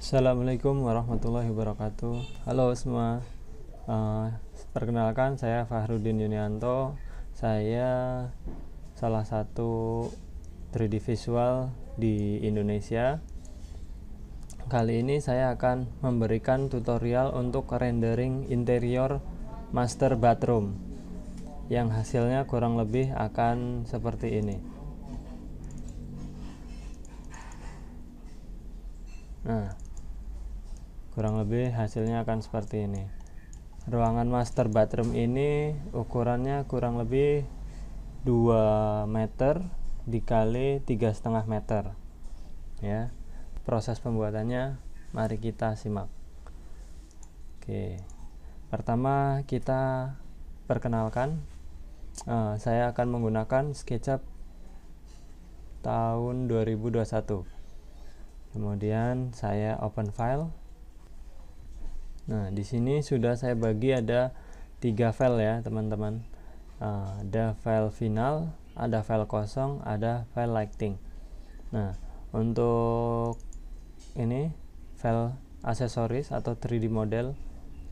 Assalamualaikum warahmatullahi wabarakatuh. Halo semua. Perkenalkan, saya Fahrudin Yunianto. Saya salah satu 3D visual di Indonesia. Kali ini saya akan memberikan tutorial untuk rendering interior master bathroom, yang hasilnya kurang lebih akan seperti ini. Nah, kurang lebih hasilnya akan seperti ini. Ruangan master bathroom ini ukurannya kurang lebih 2 meter dikali 3,5 meter ya. Proses pembuatannya mari kita simak. Oke, pertama kita perkenalkan, saya akan menggunakan SketchUp tahun 2021. Kemudian saya open file. Nah, di sini sudah saya bagi ada 3 file ya teman-teman. Ada file final, ada file kosong, ada file lighting. Nah, untuk ini file aksesoris atau 3D model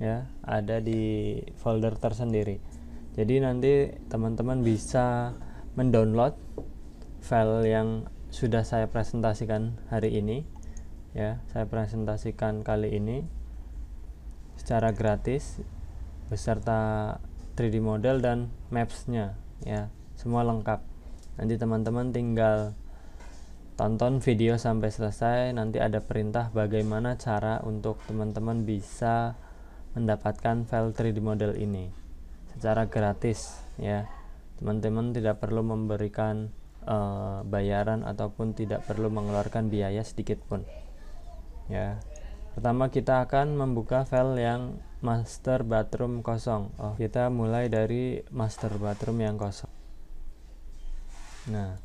ya, ada di folder tersendiri. Jadi nanti teman-teman bisa mendownload file yang sudah saya presentasikan hari ini ya. Saya presentasikan kali ini secara gratis beserta 3D model dan maps-nya ya, semua lengkap. Nanti teman-teman tinggal tonton video sampai selesai, nanti ada perintah bagaimana cara untuk teman-teman bisa mendapatkan file 3D model ini secara gratis ya. Teman-teman tidak perlu memberikan bayaran ataupun tidak perlu mengeluarkan biaya sedikit pun ya. Pertama kita akan membuka file yang master bathroom kosong. Kita mulai dari master bathroom yang kosong. Nah,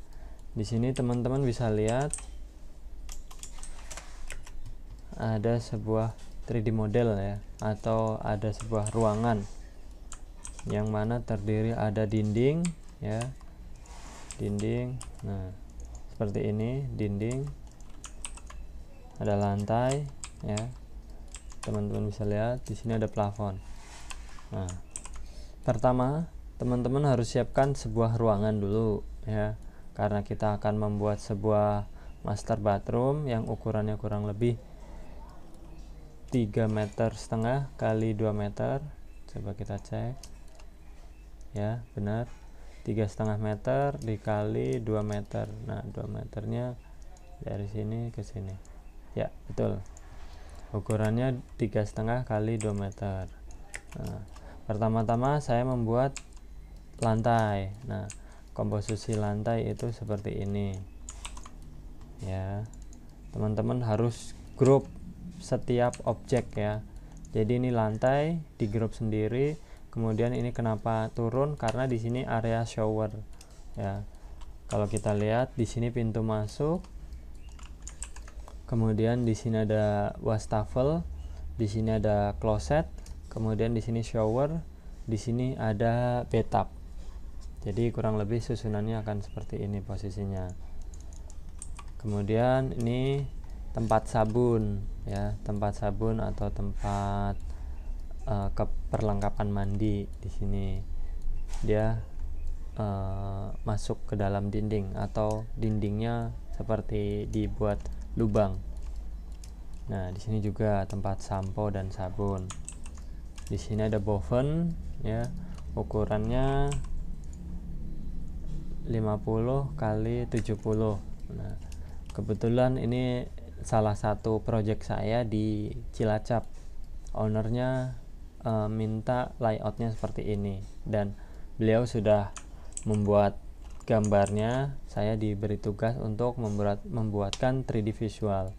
di sini teman-teman bisa lihat ada sebuah 3D model ya, atau ada sebuah ruangan yang mana terdiri ada dinding ya, dinding. Nah, seperti ini dinding, ada lantai ya, teman-teman bisa lihat di sini ada plafon. Nah, pertama teman-teman harus siapkan sebuah ruangan dulu ya, karena kita akan membuat sebuah master bathroom yang ukurannya kurang lebih 3,5 meter kali 2 meter. Coba kita cek ya, benar 3,5 meter dikali 2 meter. Nah, 2 meternya dari sini ke sini ya, betul. Ukurannya 3,5 kali 2 meter. Nah, pertama-tama saya membuat lantai. Nah, komposisi lantai itu seperti ini ya. Teman-teman harus grup setiap objek ya. Jadi ini lantai di grup sendiri. Kemudian ini kenapa turun, karena di sini area shower ya. Kalau kita lihat di sini pintu masuk, kemudian di sini ada wastafel, di sini ada kloset, kemudian di sini shower, di sini ada bathtub. Jadi kurang lebih susunannya akan seperti ini posisinya. Kemudian ini tempat sabun ya, tempat sabun atau tempat perlengkapan mandi. Di sini dia masuk ke dalam dinding, atau dindingnya seperti dibuat lubang. Nah, di sini juga tempat sampo dan sabun. Di sini ada boven ya, ukurannya 50 kali 70. Nah, kebetulan ini salah satu project saya di Cilacap. Ownernya minta layoutnya seperti ini, dan beliau sudah membuat gambarnya. Saya diberi tugas untuk membuatkan 3D visual.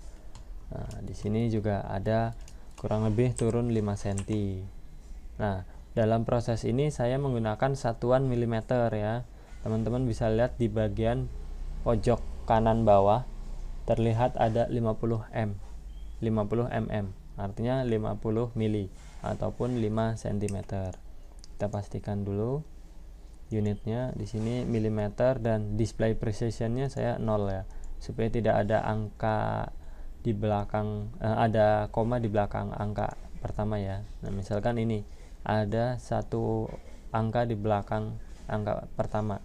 Nah, di sini juga ada kurang lebih turun 5 cm. Nah, dalam proses ini saya menggunakan satuan milimeter ya. Teman-teman bisa lihat di bagian pojok kanan bawah terlihat ada 50 mm, artinya 50 mili ataupun 5 cm. Kita pastikan dulu unitnya di sini milimeter, dan display precisionnya saya 0 ya, supaya tidak ada angka di belakang ada koma di belakang angka pertama ya. Nah, misalkan ini ada satu angka di belakang angka pertama.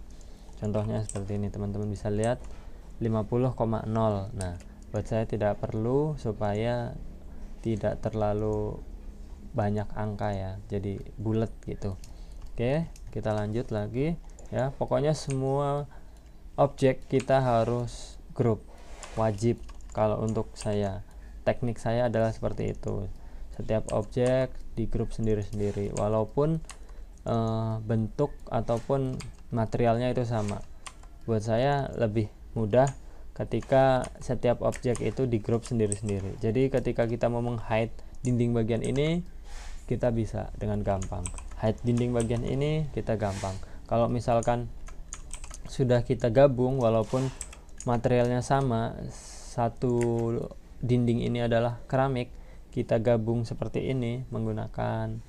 Contohnya seperti ini, teman-teman bisa lihat 50,0. Nah, buat saya tidak perlu supaya tidak terlalu banyak angka ya, jadi bulat gitu. Oke, kita lanjut lagi ya. Pokoknya semua objek kita harus grup, wajib. Kalau untuk saya, teknik saya adalah seperti itu. Setiap objek di grup sendiri-sendiri, walaupun bentuk ataupun materialnya itu sama. Buat saya lebih mudah ketika setiap objek itu di grup sendiri-sendiri. Jadi ketika kita mau meng-hide dinding bagian ini, kita bisa dengan gampang. Hide dinding bagian ini kita gampang. Kalau misalkan sudah kita gabung, walaupun materialnya sama, satu dinding ini adalah keramik, kita gabung seperti ini menggunakan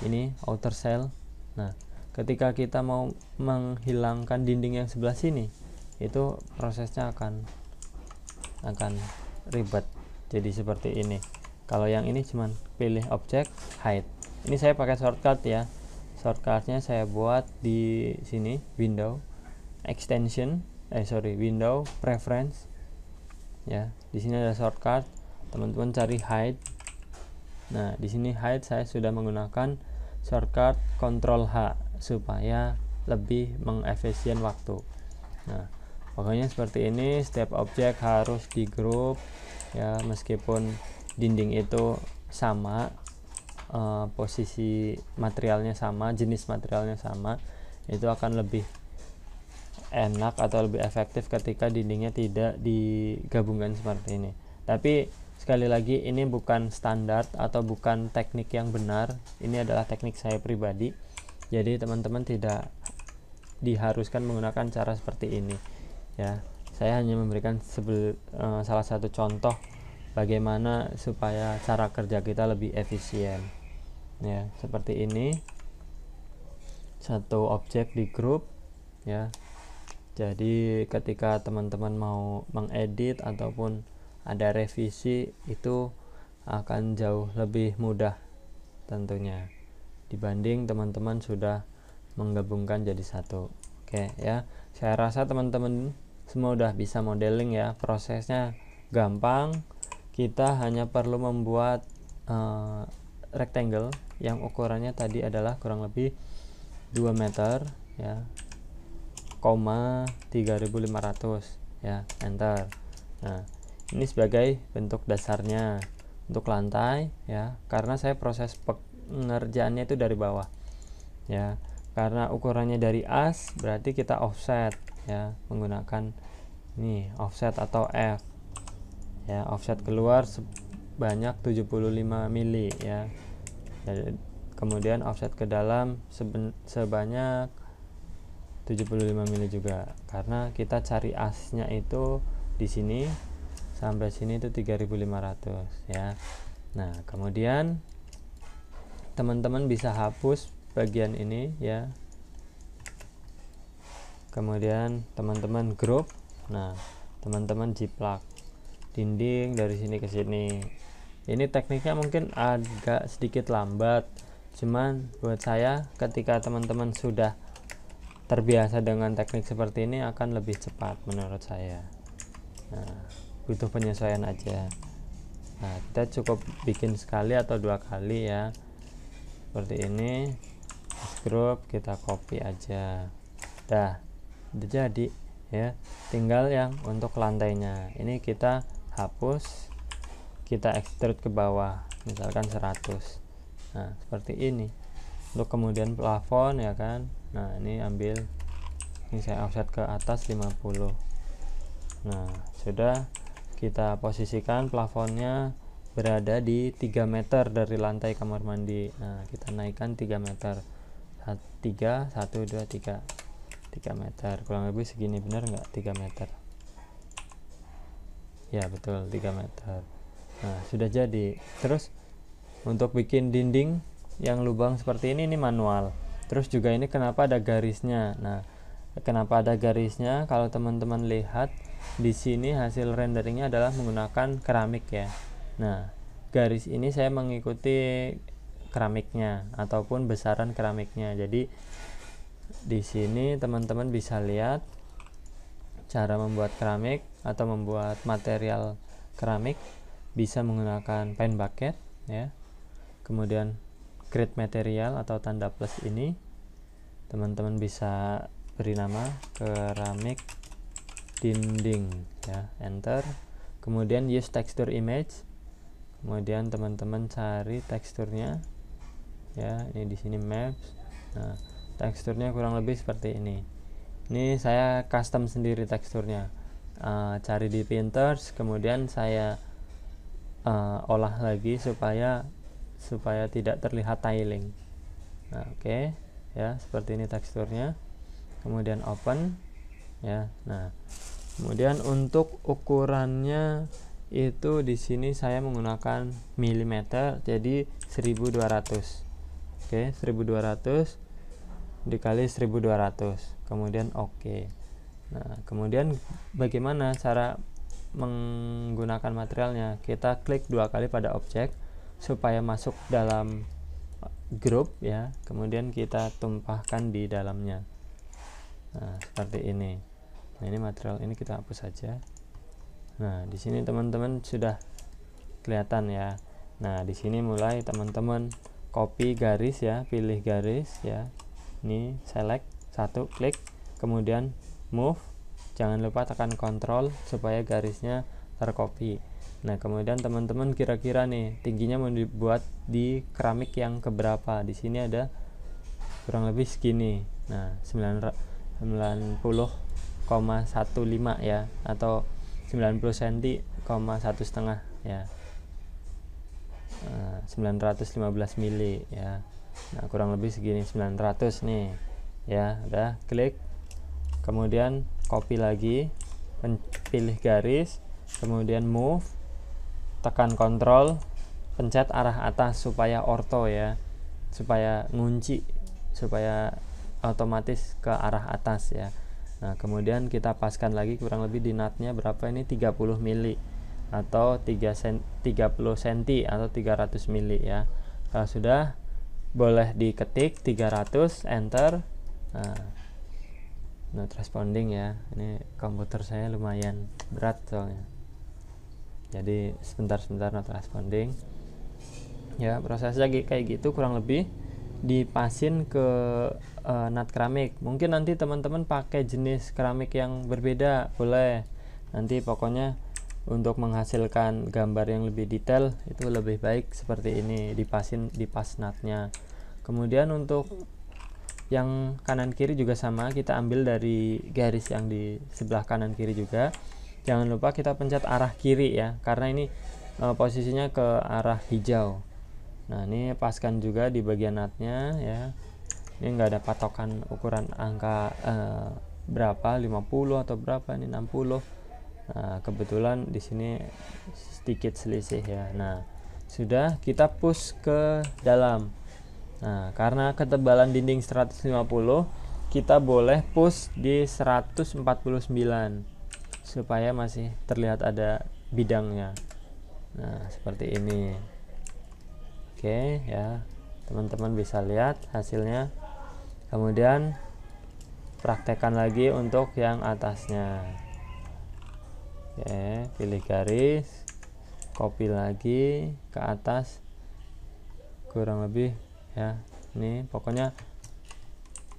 ini outer shell. Nah, ketika kita mau menghilangkan dinding yang sebelah sini, itu prosesnya akan ribet. Jadi seperti ini. Kalau yang ini cuman pilih objek, hide. Ini saya pakai shortcut ya. Shortcutnya saya buat di sini, window extension, window preference. Ya, di sini ada shortcut. Teman-teman cari hide. Nah, di sini hide saya sudah menggunakan shortcut Ctrl H supaya lebih mengefisien waktu. Nah, pokoknya seperti ini, setiap objek harus di grup ya, meskipun dinding itu sama, posisi materialnya sama, jenis materialnya sama, itu akan lebih enak atau lebih efektif ketika dindingnya tidak digabungkan seperti ini. Tapi sekali lagi, ini bukan standar atau bukan teknik yang benar. Ini adalah teknik saya pribadi. Jadi teman-teman tidak diharuskan menggunakan cara seperti ini ya. Saya hanya memberikan salah satu contoh bagaimana supaya cara kerja kita lebih efisien ya. Seperti ini, satu objek di grup ya. Jadi ketika teman-teman mau mengedit ataupun ada revisi, itu akan jauh lebih mudah tentunya dibanding teman-teman sudah menggabungkan jadi satu. Oke ya, saya rasa teman-teman semua udah bisa modeling ya. Prosesnya gampang, kita hanya perlu membuat rectangle yang ukurannya tadi adalah kurang lebih 2 meter ya, 3500 ya, enter. Nah, ini sebagai bentuk dasarnya untuk lantai ya, karena saya proses pengerjaannya itu dari bawah ya. Karena ukurannya dari as, berarti kita offset ya, menggunakan ini offset atau F ya. Offset keluar sebanyak 75 mili ya. Jadi, kemudian offset ke dalam sebanyak 75 mili juga, karena kita cari asnya itu di sini sampai sini itu 3500 ya. Nah, kemudian teman-teman bisa hapus bagian ini ya. Kemudian teman-teman group. Nah, teman-teman jiplak dinding dari sini ke sini. Ini tekniknya mungkin agak sedikit lambat, cuman buat saya ketika teman-teman sudah terbiasa dengan teknik seperti ini akan lebih cepat menurut saya. Nah, butuh penyesuaian aja. Nah, kita cukup bikin sekali atau 2 kali ya, seperti ini. Group kita copy aja, udah jadi ya. Tinggal yang untuk lantainya ini kita hapus, kita extrude ke bawah misalkan 100. Nah, seperti ini. Untuk kemudian plafon ya kan. Nah, ini ambil, ini saya offset ke atas 50. Nah, sudah kita posisikan plafonnya berada di 3 meter dari lantai kamar mandi. Nah, kita naikkan 3 meter. 1 2 3 meter, kurang lebih segini, benar nggak? 3 meter ya, betul 3 meter. Nah, sudah jadi. Terus untuk bikin dinding yang lubang seperti ini manual. Terus juga ini kenapa ada garisnya? Nah, kenapa ada garisnya? Kalau teman-teman lihat di sini hasil renderingnya adalah menggunakan keramik ya. Nah, garis ini saya mengikuti keramiknya ataupun besaran keramiknya. Jadi di sini teman-teman bisa lihat cara membuat keramik atau membuat material keramik bisa menggunakan paint bucket ya. Kemudian grade material atau tanda plus ini teman-teman bisa beri nama keramik dinding ya, enter. Kemudian use texture image, kemudian teman-teman cari teksturnya ya, ini di sini maps. Nah, teksturnya kurang lebih seperti ini. Ini saya custom sendiri teksturnya, cari di Pinterest, kemudian saya olah lagi supaya tidak terlihat tiling. Nah, oke. Ya, seperti ini teksturnya. Kemudian open ya. Nah, kemudian untuk ukurannya itu di sini saya menggunakan milimeter, jadi 1200. Oke, 1200 dikali 1200. Kemudian oke. Nah, kemudian bagaimana cara menggunakan materialnya? Kita klik 2 kali pada objek supaya masuk dalam grup ya, kemudian kita tumpahkan di dalamnya. Nah, seperti ini. Nah, ini material ini kita hapus saja. Nah, di sini teman-teman sudah kelihatan ya. Nah, di sini mulai teman-teman copy garis ya, pilih garis ya. Ini select satu, klik, kemudian move. Jangan lupa tekan Ctrl supaya garisnya tercopy. Nah, kemudian teman-teman kira-kira nih tingginya mau dibuat di keramik yang keberapa? Di sini ada kurang lebih segini. Nah, 90,15 ya, atau 90 cm, 1,5 ya. 915 mili ya. Nah, kurang lebih segini, 900 nih ya. Udah, klik, kemudian copy lagi, pilih garis, kemudian move, tekan Ctrl, pencet arah atas supaya orto ya, supaya ngunci, supaya otomatis ke arah atas ya. Nah, kemudian kita paskan lagi kurang lebih di nutnya berapa ini, 30 mili atau 30 cm atau 300 mili ya. Kalau sudah, boleh diketik 300, enter. Nah, not responding ya. Ini komputer saya lumayan berat soalnya, jadi sebentar not responding ya. Prosesnya kayak gitu kurang lebih, dipasin ke nut keramik. Mungkin nanti teman-teman pakai jenis keramik yang berbeda, boleh. Nanti pokoknya untuk menghasilkan gambar yang lebih detail itu lebih baik seperti ini, dipas nutnya. Kemudian untuk yang kanan kiri juga sama, kita ambil dari garis yang di sebelah kanan kiri juga. Jangan lupa kita pencet arah kiri ya, karena ini posisinya ke arah hijau. Nah, ini paskan juga di bagian nutnya ya. Ini enggak ada patokan ukuran angka berapa, 50 atau berapa, ini 60. Nah, kebetulan di sini sedikit selisih ya. Nah, sudah, kita push ke dalam. Nah, karena ketebalan dinding 150, kita boleh push di 149 supaya masih terlihat ada bidangnya. Nah, seperti ini. Oke ya, teman-teman bisa lihat hasilnya. Kemudian praktekkan lagi untuk yang atasnya. Oke, pilih garis, copy lagi ke atas kurang lebih ya. Ini pokoknya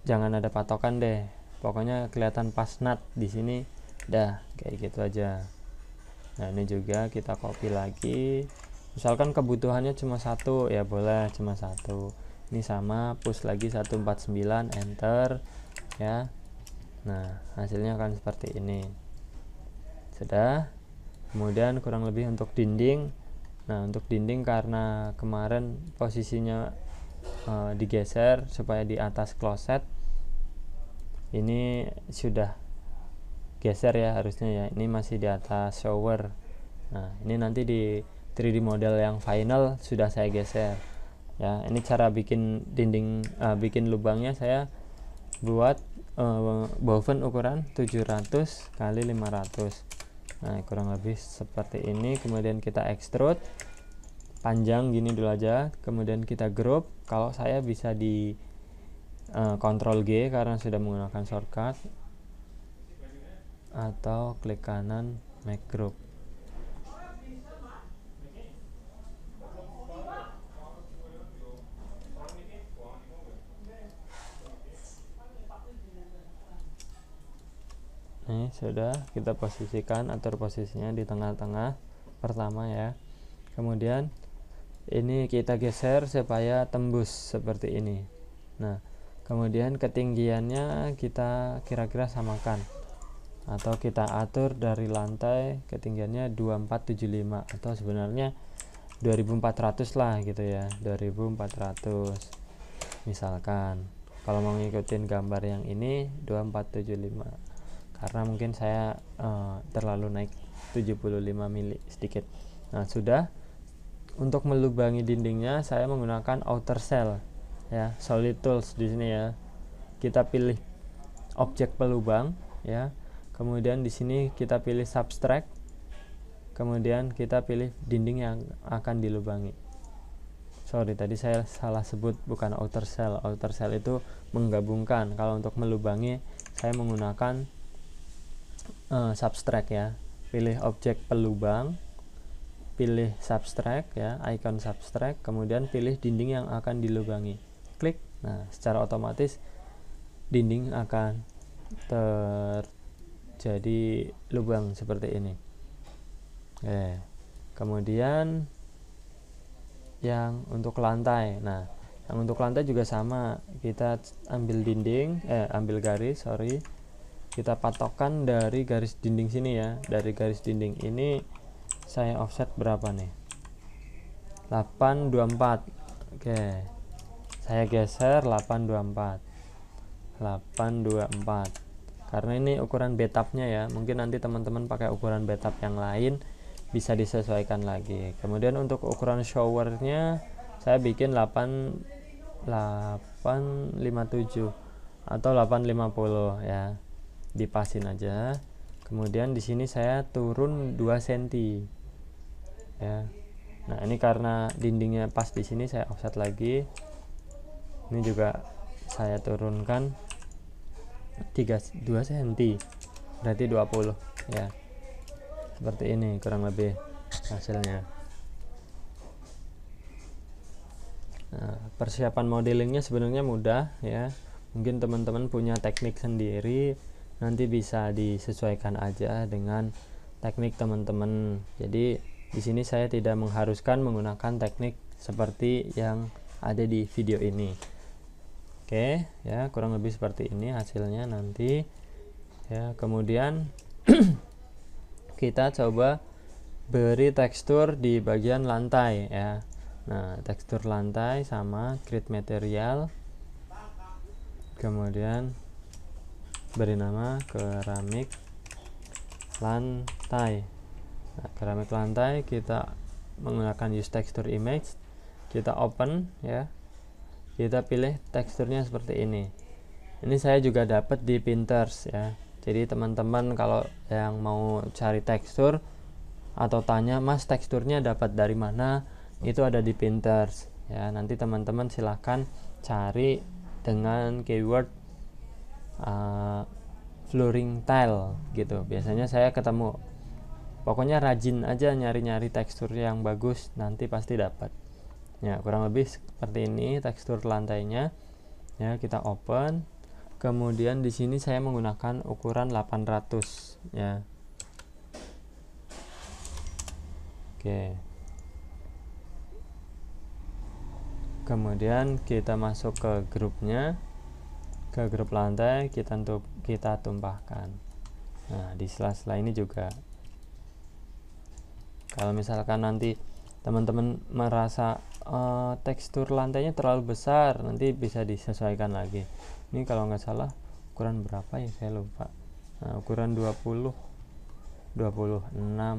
jangan ada patokan deh, pokoknya kelihatan pas nut di sini. Dah, kayak gitu aja. Nah, ini juga kita copy lagi. Misalkan kebutuhannya cuma satu ya, boleh cuma satu. Ini sama, push lagi 149, enter ya. Nah, hasilnya akan seperti ini. Sudah. Kemudian kurang lebih untuk dinding. Nah, untuk dinding karena kemarin posisinya digeser supaya di atas kloset, ini sudah geser ya harusnya ya. Ini masih di atas shower. Nah, ini nanti di 3D model yang final sudah saya geser ya. Ini cara bikin dinding, bikin lubangnya saya buat boven ukuran 700 kali 500. Nah, kurang lebih seperti ini. Kemudian kita extrude panjang gini dulu aja, kemudian kita group. Kalau saya bisa di Ctrl G karena sudah menggunakan shortcut, atau klik kanan make group. Nih sudah kita posisikan, atur posisinya di tengah-tengah pertama ya. Kemudian ini kita geser supaya tembus seperti ini. Nah, kemudian ketinggiannya kita kira-kira samakan, atau kita atur dari lantai ketinggiannya 2475 atau sebenarnya 2400 lah gitu ya, 2400 misalkan. Kalau mau ngikutin gambar yang ini 2475, karena mungkin saya terlalu naik 75 mili sedikit. Nah, sudah. Untuk melubangi dindingnya saya menggunakan outer shell ya, solid tools di sini ya. Kita pilih objek pelubang ya. Kemudian di sini kita pilih subtract. Kemudian kita pilih dinding yang akan dilubangi. Sorry, tadi saya salah sebut, bukan outer shell. Outer shell itu menggabungkan. Kalau untuk melubangi saya menggunakan subtract ya. Pilih objek pelubang, pilih subtract ya, icon subtract, kemudian pilih dinding yang akan dilubangi. Klik. Nah, secara otomatis dinding akan terjadi lubang seperti ini. Kemudian yang untuk lantai. Nah, yang untuk lantai juga sama. Kita ambil ambil garis, kita patokkan dari garis dinding sini ya. Dari garis dinding ini saya offset berapa nih? 824. Oke. Saya geser 824. Karena ini ukuran bathtubnya ya. Mungkin nanti teman-teman pakai ukuran bathtub yang lain, bisa disesuaikan lagi. Kemudian untuk ukuran showernya saya bikin 857 atau 850 ya. Dipasin aja. Kemudian di sini saya turun 2 cm. Ya. Nah, ini karena dindingnya pas di sini, saya offset lagi. Ini juga saya turunkan 2 cm. Berarti 20 ya. Seperti ini kurang lebih hasilnya. Nah, persiapan modelingnya sebenarnya mudah ya. Mungkin teman-teman punya teknik sendiri, nanti bisa disesuaikan aja dengan teknik teman-teman. Jadi di sini saya tidak mengharuskan menggunakan teknik seperti yang ada di video ini. Oke, ya kurang lebih seperti ini hasilnya nanti. Ya, kemudian kita coba beri tekstur di bagian lantai ya. Nah, tekstur lantai sama grid material. Kemudian beri nama keramik lantai. Nah, keramik lantai kita menggunakan use texture image, kita open ya, kita pilih teksturnya seperti ini. Ini saya juga dapat di Pinterest ya. Jadi teman-teman kalau yang mau cari tekstur atau tanya, Mas teksturnya dapat dari mana, itu ada di Pinterest ya. Nanti teman-teman silahkan cari dengan keyword flooring tile gitu. Biasanya saya ketemu. Pokoknya rajin aja nyari-nyari tekstur yang bagus, nanti pasti dapat. Ya, kurang lebih seperti ini tekstur lantainya. Ya, kita open. Kemudian di sini saya menggunakan ukuran 800 ya. Oke. Kemudian kita masuk ke grupnya. Ke grup lantai kita tumpahkan. Nah, di sela-sela ini juga, kalau misalkan nanti teman-teman merasa tekstur lantainya terlalu besar, nanti bisa disesuaikan lagi. Ini kalau nggak salah ukuran berapa ya, saya lupa. Nah, ukuran 26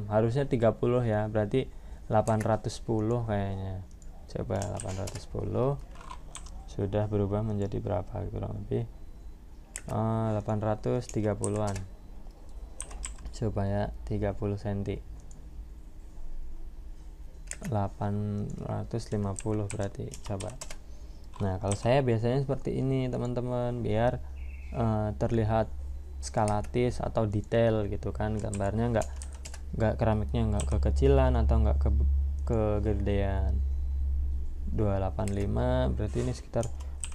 harusnya 30 ya, berarti 810 kayaknya. Coba 810 sudah berubah menjadi berapa, kurang lebih 830-an. supaya 30 cm 850 berarti, coba. Nah, kalau saya biasanya seperti ini teman-teman, biar terlihat skalatis atau detail gitu kan, gambarnya nggak keramiknya nggak kekecilan atau nggak kegedean. 285 berarti ini sekitar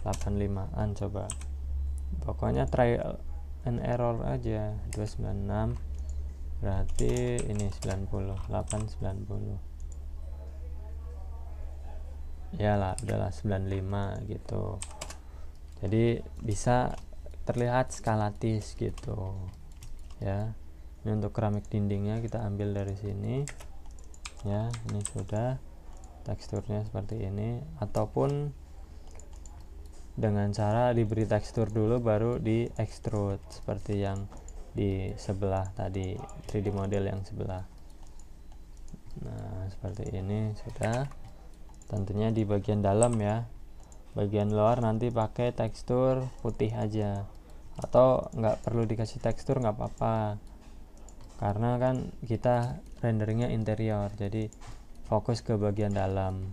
85an, coba. Pokoknya trial and error aja. 296 berarti ini 90, 890 ya lah, udahlah 95 gitu. Jadi bisa terlihat skalatis gitu ya. Ini untuk keramik dindingnya kita ambil dari sini ya. Ini sudah teksturnya seperti ini, ataupun dengan cara diberi tekstur dulu baru di extrude seperti yang di sebelah tadi, 3D model yang sebelah. Nah, seperti ini sudah. Tentunya di bagian dalam ya, bagian luar nanti pakai tekstur putih aja, atau nggak perlu dikasih tekstur nggak apa-apa, karena kan kita renderingnya interior, jadi fokus ke bagian dalam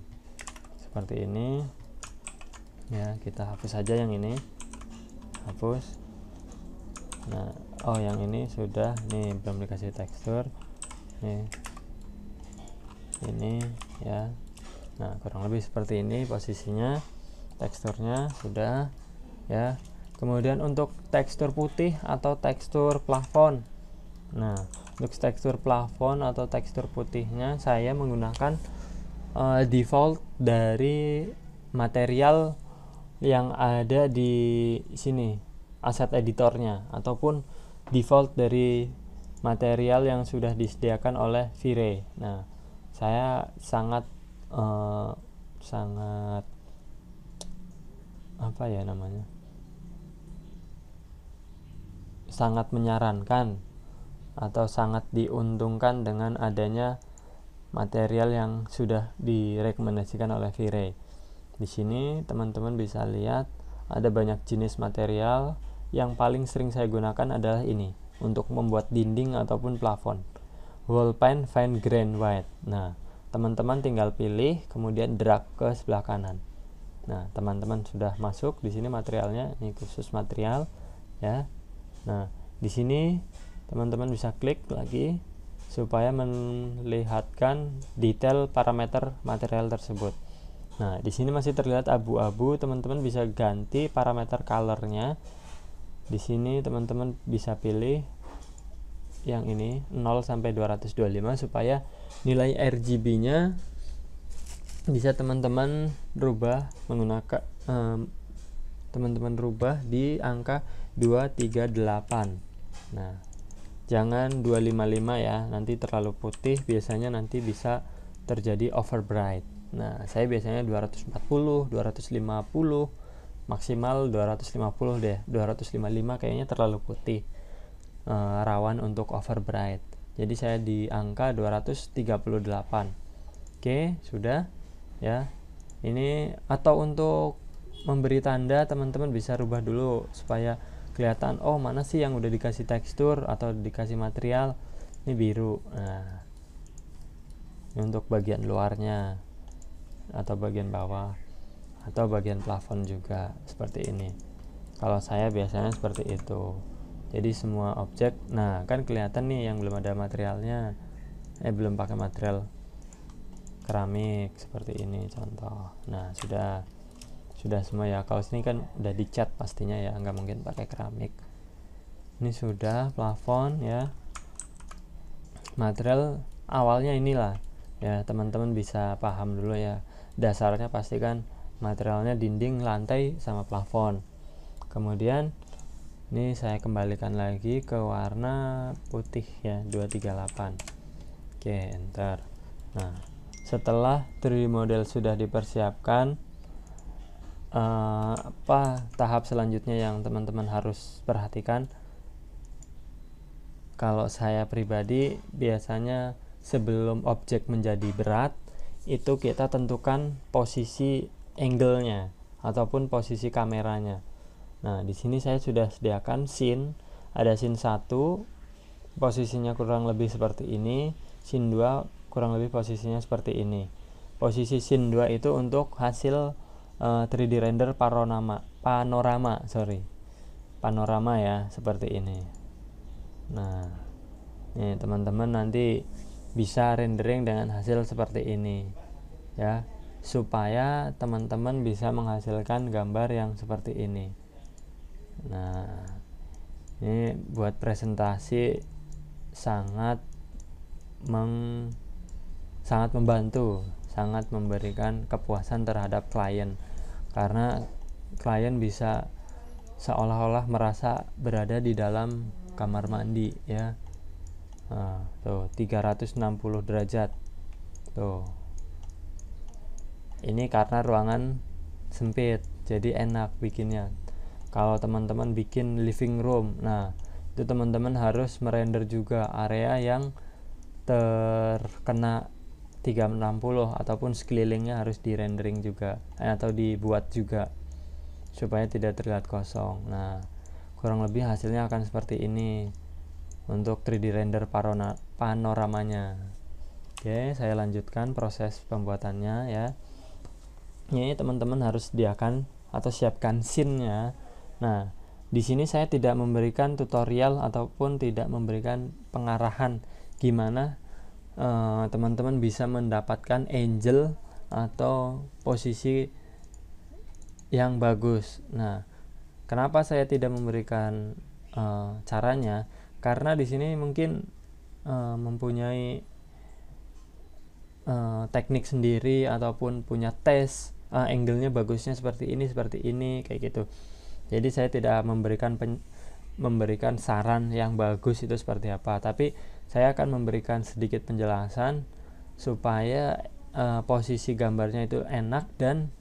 seperti ini ya. Kita hapus saja yang ini, hapus. Nah, oh yang ini sudah, nih belum dikasih tekstur nih, ini ya. Nah, kurang lebih seperti ini posisinya, teksturnya sudah ya. Kemudian untuk tekstur putih atau tekstur plafon, nah untuk tekstur plafon atau tekstur putihnya saya menggunakan default dari material yang ada di sini, aset editornya, ataupun default dari material yang sudah disediakan oleh V-Ray. Nah, saya sangat apa ya namanya, sangat menyarankan atau sangat diuntungkan dengan adanya material yang sudah direkomendasikan oleh V-Ray. Di sini teman-teman bisa lihat ada banyak jenis material. Yang paling sering saya gunakan adalah ini untuk membuat dinding ataupun plafon, wall paint fine grain white. Nah, teman-teman tinggal pilih kemudian drag ke sebelah kanan. Nah, teman-teman sudah masuk di sini materialnya, ini khusus material ya. Nah, di sini teman-teman bisa klik lagi supaya melihatkan detail parameter material tersebut. Nah, di sini masih terlihat abu-abu, teman-teman bisa ganti parameter colornya. Di sini teman-teman bisa pilih yang ini 0 sampai 225 supaya nilai RGB-nya bisa teman-teman rubah menggunakan teman-teman rubah di angka 238. Nah, jangan 255 ya, nanti terlalu putih, biasanya nanti bisa terjadi overbright. Nah, saya biasanya 240, 250, maksimal 250 deh. 255 kayaknya terlalu putih, rawan untuk overbright. Jadi saya di angka 238. Oke, sudah ya. Ini atau untuk memberi tanda, teman-teman bisa rubah dulu supaya kelihatan, oh mana sih yang udah dikasih tekstur atau dikasih material. Ini biru. Nah, ini untuk bagian luarnya atau bagian bawah atau bagian plafon juga seperti ini. Kalau saya biasanya seperti itu. Jadi semua objek, nah kan kelihatan nih yang belum ada materialnya, belum pakai material keramik seperti ini contoh. Nah, sudah semua ya. Kalau sini kan udah dicat pastinya ya, nggak mungkin pakai keramik. Ini sudah plafon ya. Material awalnya inilah ya, teman-teman bisa paham dulu ya. Dasarnya pasti kan materialnya dinding, lantai, sama plafon. Kemudian ini saya kembalikan lagi ke warna putih ya, 238. Oke, enter. Nah, setelah 3D model sudah dipersiapkan, apa tahap selanjutnya yang teman-teman harus perhatikan? Kalau saya pribadi biasanya sebelum objek menjadi berat, itu kita tentukan posisi angle-nya ataupun posisi kameranya. Nah, di sini saya sudah sediakan scene, ada scene 1, posisinya kurang lebih seperti ini, scene 2 kurang lebih posisinya seperti ini. Posisi scene 2 itu untuk hasil 3D render panorama ya, seperti ini. Nah, ini teman-teman nanti bisa rendering dengan hasil seperti ini ya, supaya teman-teman bisa menghasilkan gambar yang seperti ini. Nah, ini buat presentasi sangat membantu, sangat memberikan kepuasan terhadap klien, karena klien bisa seolah-olah merasa berada di dalam kamar mandi ya. Tuh 360 derajat tuh. Ini karena ruangan sempit, jadi enak bikinnya. Kalau teman-teman bikin living room, nah itu teman-teman harus merender juga area yang terkena 360 ataupun sekelilingnya harus direndering juga atau dibuat juga supaya tidak terlihat kosong. Nah, kurang lebih hasilnya akan seperti ini untuk 3D render panoramanya. Oke, saya lanjutkan proses pembuatannya ya. Ini teman-teman harus sediakan atau siapkan scene-nya. Nah, di sini saya tidak memberikan tutorial ataupun tidak memberikan pengarahan gimana teman-teman bisa mendapatkan angle atau posisi yang bagus. Nah, kenapa saya tidak memberikan caranya? Karena di sini mungkin mempunyai teknik sendiri ataupun punya tes angle-nya bagusnya seperti ini kayak gitu. Jadi saya tidak memberikan saran yang bagus itu seperti apa, tapi saya akan memberikan sedikit penjelasan supaya posisi gambarnya itu enak dan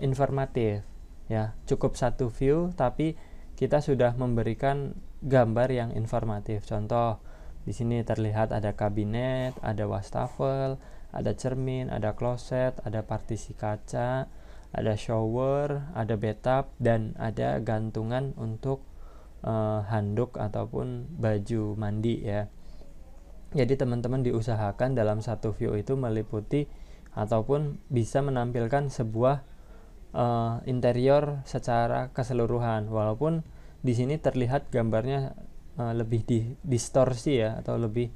informatif ya. Cukup satu view tapi kita sudah memberikan gambar yang informatif. Contoh, di sini terlihat ada kabinet, ada wastafel, ada cermin, ada kloset, ada partisi kaca, ada shower, ada bathtub, dan ada gantungan untuk handuk ataupun baju mandi ya. Jadi teman-teman diusahakan dalam satu view itu meliputi ataupun bisa menampilkan sebuah interior secara keseluruhan, walaupun di sini terlihat gambarnya lebih distorsi ya, atau lebih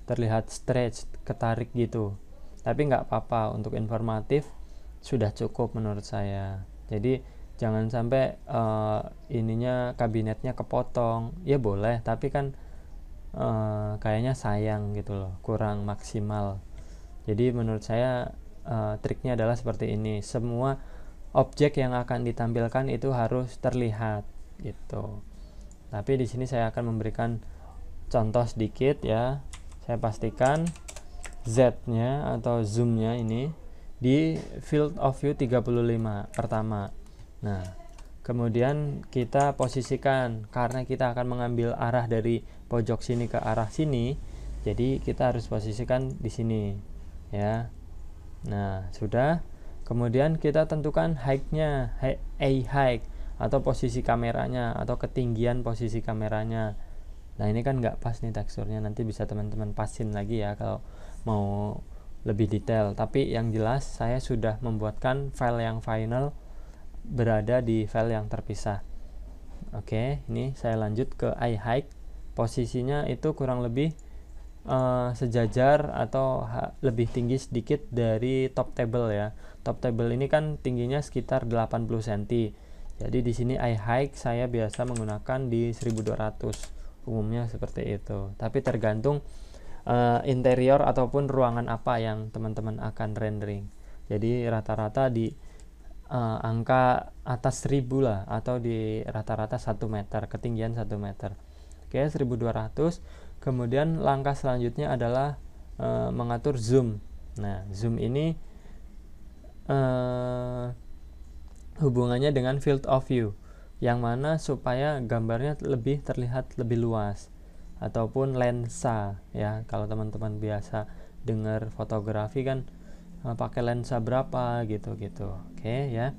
terlihat stretch, ketarik gitu. Tapi nggak apa-apa, untuk informatif sudah cukup menurut saya. Jadi jangan sampai ininya kabinetnya kepotong, ya boleh, tapi kan kayaknya sayang gitu loh, kurang maksimal. Jadi menurut saya triknya adalah seperti ini, semua objek yang akan ditampilkan itu harus terlihat gitu. Tapi di sini saya akan memberikan contoh sedikit ya. Saya pastikan Z-nya atau zoom-nya ini di field of view 35 pertama. Nah, kemudian kita posisikan, karena kita akan mengambil arah dari pojok sini ke arah sini, jadi kita harus posisikan di sini ya. Nah, sudah. Kemudian kita tentukan height-nya, height atau posisi kameranya atau ketinggian posisi kameranya. Nah, ini kan nggak pas nih teksturnya, nanti bisa teman-teman pasin lagi ya kalau mau lebih detail. Tapi yang jelas saya sudah membuatkan file yang final berada di file yang terpisah. Oke, ini saya lanjut ke height. Posisinya itu kurang lebih sejajar atau lebih tinggi sedikit dari top table ya. Top table ini kan tingginya sekitar 80 cm. Jadi di sini height saya biasa menggunakan di 1200, umumnya seperti itu. Tapi tergantung interior ataupun ruangan apa yang teman-teman akan rendering. Jadi rata-rata di angka atas 1000 lah, atau di rata-rata 1 meter, ketinggian 1 meter. Oke, 1200. Kemudian langkah selanjutnya adalah mengatur zoom. Nah, zoom ini hubungannya dengan field of view, yang mana supaya gambarnya lebih terlihat lebih luas, ataupun lensa ya. Kalau teman-teman biasa dengar fotografi kan pakai lensa berapa gitu. Oke ya.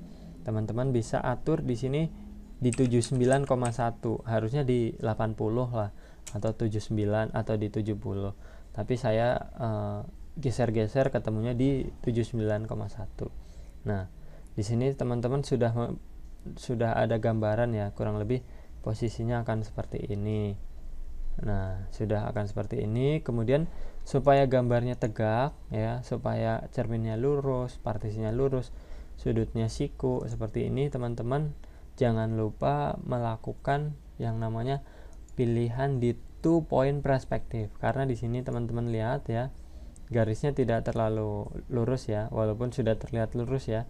Teman-teman bisa atur di sini di 79,1, harusnya di 80 lah. atau 79 atau di 70, tapi saya geser-geser ketemunya di 79,1. Nah, di sini teman-teman sudah ada gambaran ya, kurang lebih posisinya akan seperti ini. Nah, sudah akan seperti ini. Kemudian supaya gambarnya tegak ya, supaya cerminnya lurus, partisinya lurus, sudutnya siku seperti ini, teman-teman jangan lupa melakukan yang namanya pilihan di 2 point perspective, karena di sini teman-teman lihat ya, garisnya tidak terlalu lurus ya, walaupun sudah terlihat lurus ya.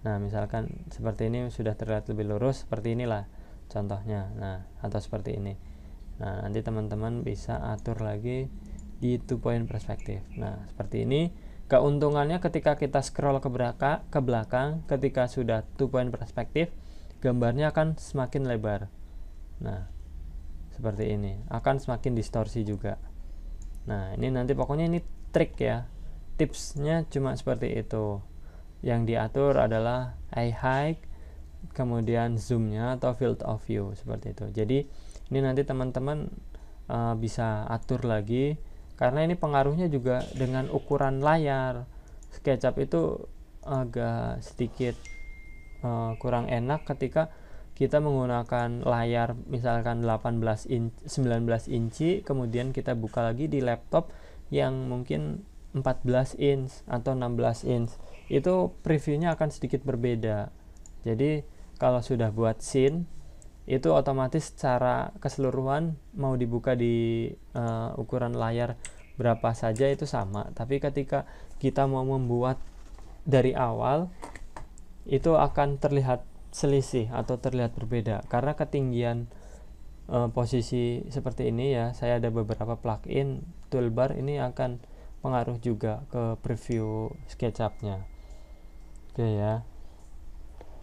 Nah, misalkan seperti ini sudah terlihat lebih lurus, seperti inilah contohnya. Nah, atau seperti ini. Nah, nanti teman-teman bisa atur lagi di 2 point perspective. Nah, seperti ini. Keuntungannya ketika kita scroll ke belakang, ketika sudah 2 point perspective, gambarnya akan semakin lebar. Nah, seperti ini. Akan semakin distorsi juga. Nah, ini nanti pokoknya ini trik ya. Tipsnya cuma seperti itu. Yang diatur adalah eye height, kemudian zoomnya atau field of view, seperti itu. Jadi ini nanti teman-teman bisa atur lagi, karena ini pengaruhnya juga dengan ukuran layar. SketchUp itu agak sedikit kurang enak ketika kita menggunakan layar misalkan 19 inci, kemudian kita buka lagi di laptop yang mungkin 14 inch atau 16 inch. Itu previewnya akan sedikit berbeda. Jadi kalau sudah buat scene, itu otomatis secara keseluruhan mau dibuka di ukuran layar berapa saja itu sama. Tapi ketika kita mau membuat dari awal, itu akan terlihat selisih atau terlihat berbeda, karena ketinggian posisi seperti ini ya. Saya ada beberapa plugin toolbar, ini akan pengaruh juga ke preview SketchUp-nya. Oke ya.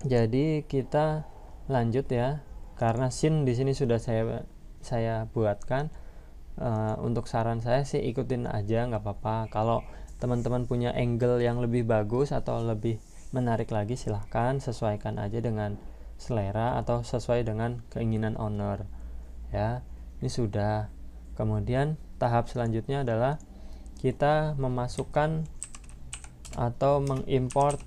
Jadi kita lanjut ya. Karena scene di sini sudah saya buatkan. Untuk saran saya sih ikutin aja, nggak apa-apa. Kalau teman-teman punya angle yang lebih bagus atau lebih menarik lagi, silahkan sesuaikan aja dengan selera atau sesuai dengan keinginan owner ya. Ini sudah. Kemudian tahap selanjutnya adalah kita memasukkan atau mengimport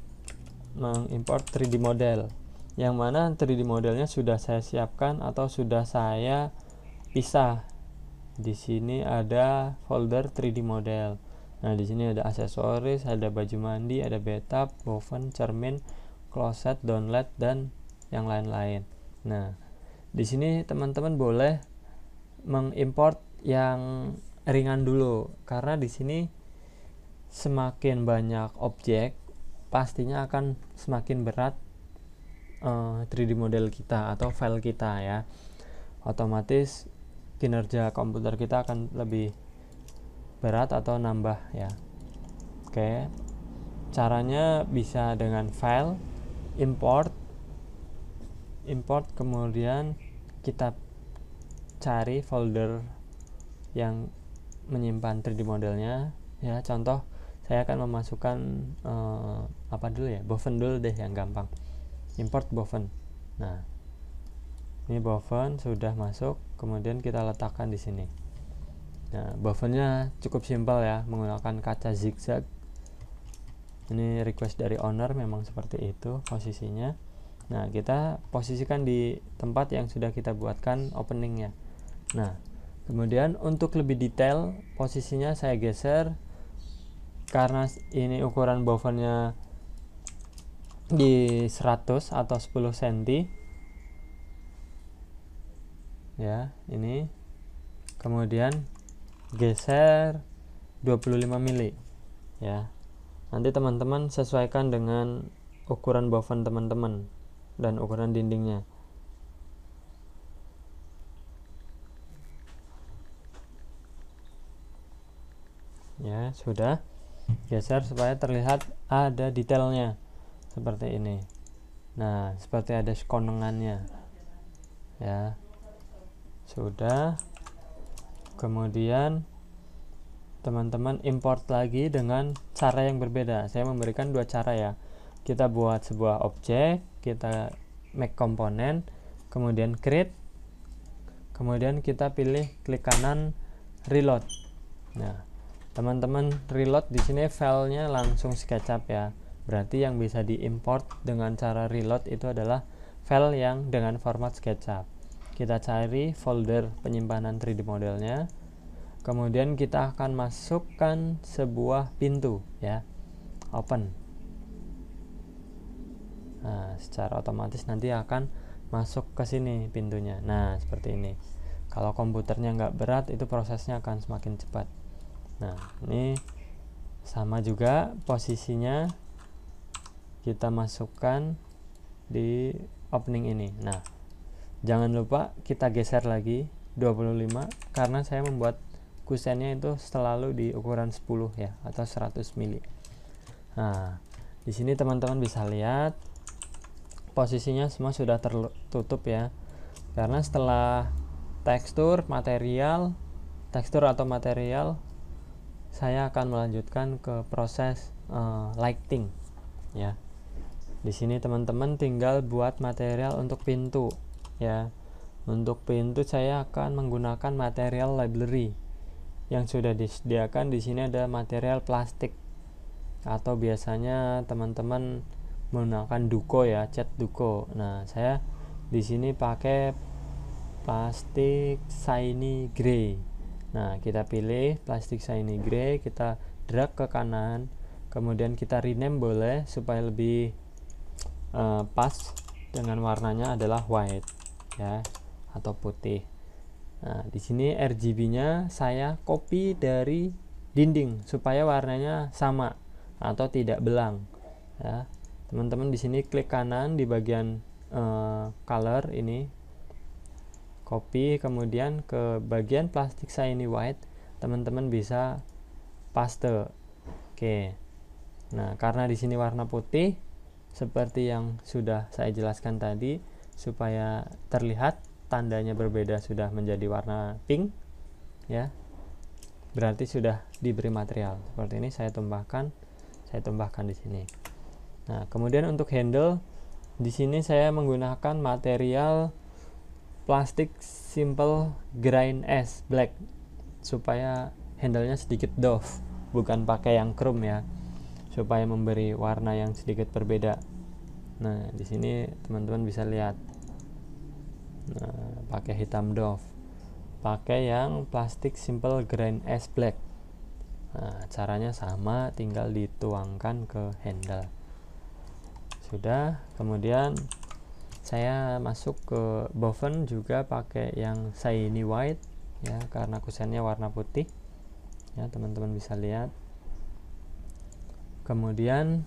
3D model, yang mana 3D modelnya sudah saya siapkan atau sudah saya pisah. Di sini ada folder 3D model. Nah, di sini ada aksesoris, ada baju mandi, ada bathtub, woven, cermin, closet, downlight, dan yang lain-lain. Nah, di sini teman-teman boleh mengimport yang ringan dulu, karena di sini semakin banyak objek pastinya akan semakin berat 3D model kita atau file kita ya. Otomatis kinerja komputer kita akan lebih berat atau nambah ya. Oke. Caranya bisa dengan file, import, kemudian kita cari folder yang menyimpan 3D modelnya ya. Contoh, saya akan memasukkan apa dulu ya, woven dulu deh yang gampang. Import woven. Nah, ini woven sudah masuk, kemudian kita letakkan di sini. Nah, wovennya cukup simpel ya, menggunakan kaca zigzag. Ini request dari owner, memang seperti itu posisinya. Nah, kita posisikan di tempat yang sudah kita buatkan openingnya. Nah, kemudian untuk lebih detail posisinya saya geser, karena ini ukuran wovennya di 100 atau 10 cm ya, ini. Kemudian geser 25 mili ya. Nanti teman-teman sesuaikan dengan ukuran woven teman-teman dan ukuran dindingnya. Ya, sudah. Geser supaya terlihat ada detailnya seperti ini. Nah, seperti ada konongannya ya. Sudah. Kemudian teman-teman import lagi dengan cara yang berbeda. Saya memberikan 2 cara ya. Kita buat sebuah objek, kita make komponen, kemudian create, kemudian kita pilih klik kanan reload. Nah, teman-teman reload di sini filenya langsung SketchUp ya. Berarti yang bisa diimport dengan cara reload itu adalah file yang dengan format SketchUp. Kita cari folder penyimpanan 3D modelnya. Kemudian kita akan masukkan sebuah pintu ya. Open. Nah, secara otomatis nanti akan masuk ke sini pintunya. Nah, seperti ini. Kalau komputernya nggak berat, itu prosesnya akan semakin cepat. Nah, ini sama juga posisinya, kita masukkan di opening ini. Nah, jangan lupa kita geser lagi 25 karena saya membuat kusennya itu selalu di ukuran 10 ya, atau 100 mili. Nah, di sini teman-teman bisa lihat posisinya semua sudah tertutup ya. Karena setelah tekstur atau material, saya akan melanjutkan ke proses lighting ya. Di sini teman-teman tinggal buat material untuk pintu ya. Untuk pintu saya akan menggunakan material library yang sudah disediakan. Di sini ada material plastik, atau biasanya teman-teman menggunakan duko ya, cat duko. Nah, saya di sini pakai plastik shiny gray. Nah, kita pilih plastik shiny gray, kita drag ke kanan, kemudian kita rename boleh supaya lebih pas dengan warnanya adalah white ya, atau putih. Nah, di sini RGB-nya saya copy dari dinding supaya warnanya sama atau tidak belang ya. Teman-teman di sini klik kanan di bagian color ini, copy, kemudian ke bagian plastik shiny white teman-teman bisa paste. Oke. Nah, karena di sini warna putih seperti yang sudah saya jelaskan tadi, supaya terlihat tandanya berbeda sudah menjadi warna pink ya, berarti sudah diberi material. Seperti ini saya tambahkan di sini. Nah, kemudian untuk handle di sini saya menggunakan material plastik simple grain S black supaya handle-nya sedikit doff, bukan pakai yang chrome ya, supaya memberi warna yang sedikit berbeda. Nah, di sini teman-teman bisa lihat. Nah, pakai hitam doff, pakai yang plastik simple grain S black. Nah, caranya sama, tinggal dituangkan ke handle. Sudah. Kemudian saya masuk ke boven juga pakai yang shiny white ya, karena kusennya warna putih ya, teman-teman bisa lihat. Kemudian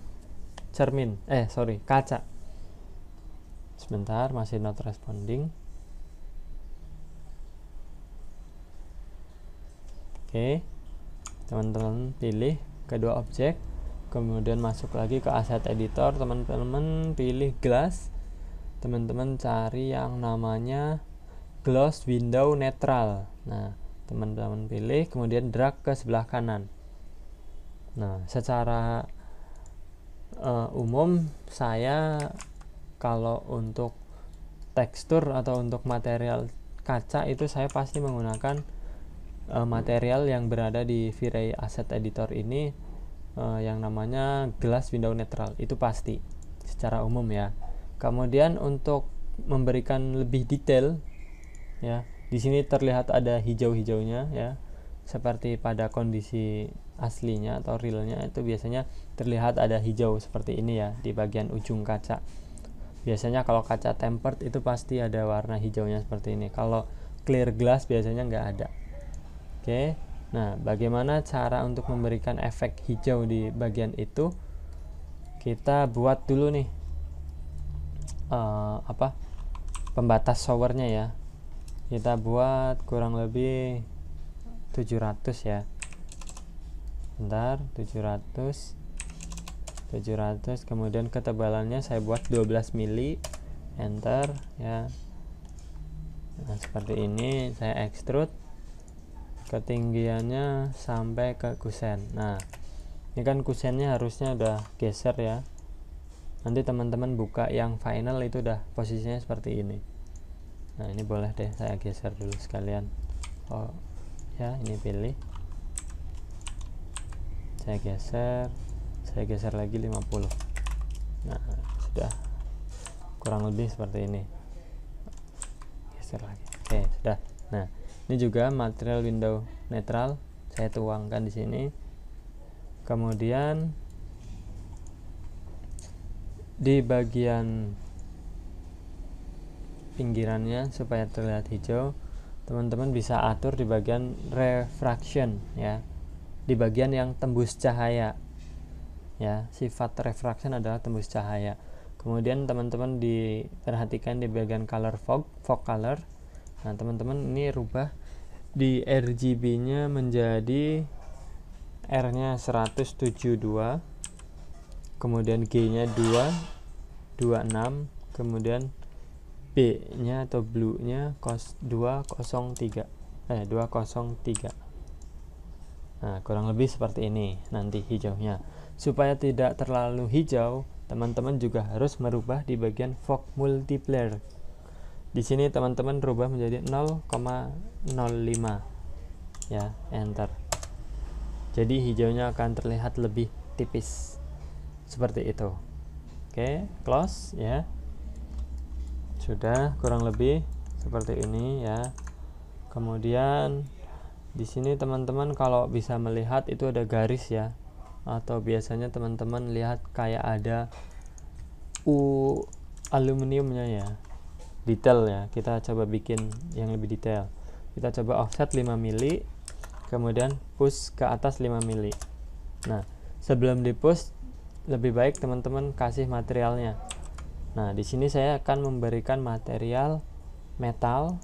kaca. Sebentar, masih not responding. Oke, teman-teman pilih kedua objek, kemudian masuk lagi ke asset editor, teman-teman pilih glass, teman-teman cari yang namanya gloss window neutral. Nah, teman-teman pilih, kemudian drag ke sebelah kanan. Nah, secara umum saya kalau untuk tekstur atau untuk material kaca itu saya pasti menggunakan material yang berada di V-Ray Asset Editor ini, yang namanya glass window neutral, itu pasti secara umum ya. Kemudian untuk memberikan lebih detail ya, di sini terlihat ada hijau-hijaunya ya, seperti pada kondisi aslinya atau realnya itu biasanya terlihat ada hijau seperti ini ya di bagian ujung kaca. Biasanya kalau kaca tempered itu pasti ada warna hijaunya seperti ini. Kalau clear glass biasanya nggak ada. Oke. Nah, bagaimana cara untuk memberikan efek hijau di bagian itu? Kita buat dulu nih pembatas showernya ya. Kita buat kurang lebih 700 ya. Bentar, 700, kemudian ketebalannya saya buat 12 mili, enter ya. Nah, seperti ini saya extrude, ketinggiannya sampai ke kusen. Nah, ini kan kusennya harusnya udah geser ya. Nanti teman-teman buka yang final itu udah posisinya seperti ini. Nah ini boleh deh saya geser dulu sekalian. Oh ya, ini pilih, saya geser lagi 50. Nah sudah kurang lebih seperti ini. Geser lagi. Oke, sudah. Nah ini juga material window netral, saya tuangkan di sini. Kemudian di bagian pinggirannya supaya terlihat hijau, teman-teman bisa atur di bagian refraction ya, di bagian yang tembus cahaya ya. Sifat refraction adalah tembus cahaya. Kemudian teman-teman diperhatikan di bagian color fog color. Nah teman-teman ini rubah di RGB nya menjadi R nya 172, kemudian G nya 226, kemudian B nya atau blue nya 203. Nah kurang lebih seperti ini nanti hijaunya. Supaya tidak terlalu hijau, teman-teman juga harus merubah di bagian fog multiplier. Di sini teman-teman rubah menjadi 0,05 ya, enter. Jadi hijaunya akan terlihat lebih tipis seperti itu. Oke, close ya. Sudah kurang lebih seperti ini ya. Kemudian di sini teman-teman kalau bisa melihat itu ada garis ya, atau biasanya teman-teman lihat kayak ada aluminiumnya ya, detail ya. Kita coba bikin yang lebih detail. Kita coba offset 5 mili, kemudian push ke atas 5 mili. Nah sebelum di push lebih baik teman-teman kasih materialnya. Nah di sini saya akan memberikan material metal.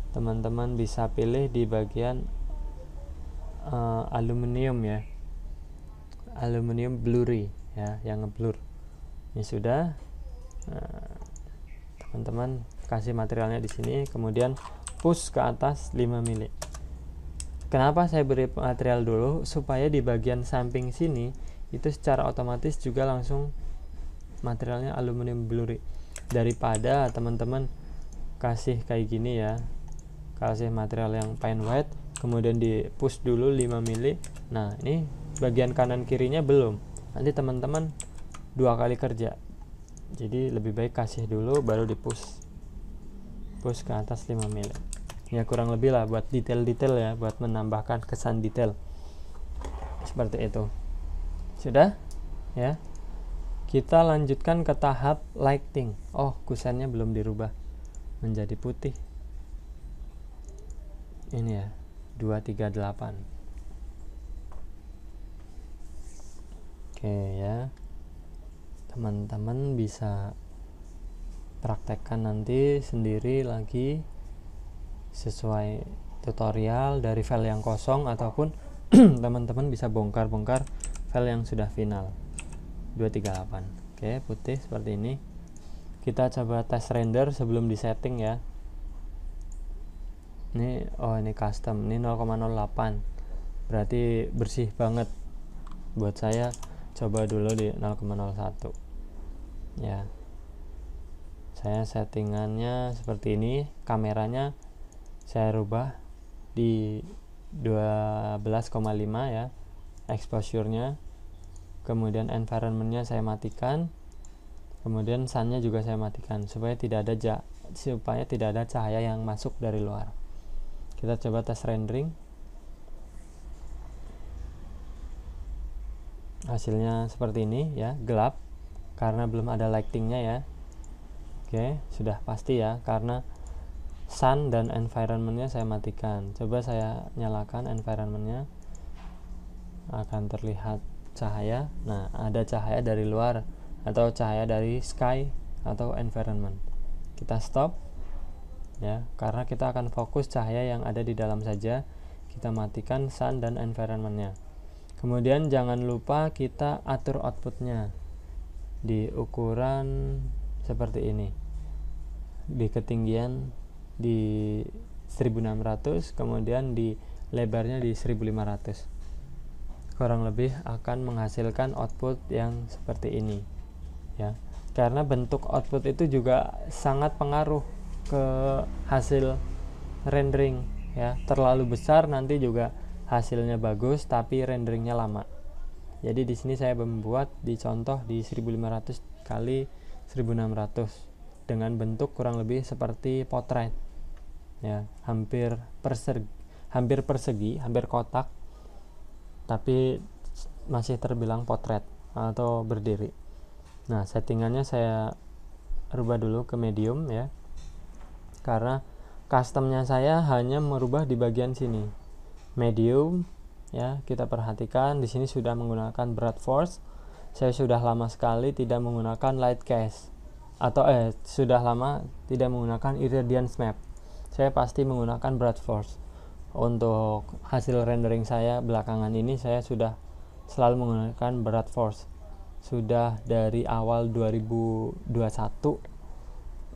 Teman-teman bisa pilih di bagian aluminium ya, aluminium blurry ya, yang ngeblur. Ini sudah. Nah, teman-teman kasih materialnya di sini, kemudian push ke atas 5 mili. Kenapa saya beri material dulu? Supaya di bagian samping sini itu secara otomatis juga langsung materialnya aluminium blurry, daripada teman-teman kasih kayak gini ya, kasih material yang plain white kemudian di push dulu 5 mili. Nah ini bagian kanan kirinya belum, nanti teman-teman 2 kali kerja. Jadi lebih baik kasih dulu baru di push ke atas 5 mili ya, kurang lebih lah buat detail-detail ya, buat menambahkan kesan detail seperti itu. Sudah ya, kita lanjutkan ke tahap lighting. Oh kusennya belum dirubah menjadi putih ini ya, 238. Oke ya, teman-teman bisa praktekkan nanti sendiri lagi sesuai tutorial dari file yang kosong, ataupun teman-teman bisa bongkar-bongkar file yang sudah final. 238. Oke, putih seperti ini. Kita coba tes render sebelum disetting ya. Ini ini custom, ini 0,08, berarti bersih banget. Buat saya coba dulu di 0,01 ya. Saya settingannya seperti ini. Kameranya saya rubah di 12,5 ya, exposure-nya. Kemudian environment-nya saya matikan. Kemudian sun-nya juga saya matikan supaya tidak ada cahaya yang masuk dari luar. Kita coba tes rendering. Hasilnya seperti ini ya, gelap karena belum ada lighting-nya ya. Oke, sudah pasti ya, karena sun dan environment-nya saya matikan. Coba saya nyalakan environment-nya, akan terlihat cahaya. Nah, ada cahaya dari luar atau cahaya dari sky atau environment. Kita stop ya, karena kita akan fokus cahaya yang ada di dalam saja. Kita matikan sun dan environment-nya. Kemudian jangan lupa kita atur output-nya di ukuran seperti ini, di ketinggian di 1600, kemudian di lebarnya di 1500. Kurang lebih akan menghasilkan output yang seperti ini ya, karena bentuk output itu juga sangat pengaruh ke hasil rendering ya. Terlalu besar nanti juga hasilnya bagus tapi renderingnya lama. Jadi di sini saya membuat di contoh di 1500 kali 1600 dengan bentuk kurang lebih seperti potret ya, hampir persegi, hampir kotak, tapi masih terbilang potret atau berdiri. Nah, settingannya saya rubah dulu ke medium ya, karena customnya saya hanya merubah di bagian sini medium ya. Kita perhatikan di sini sudah menggunakan Brute Force. Saya sudah lama sekali tidak menggunakan Light Cast, atau sudah lama tidak menggunakan Irradiance Map. Saya pasti menggunakan Brute Force. Untuk hasil rendering saya belakangan ini saya sudah selalu menggunakan Brute Force. Sudah dari awal 2021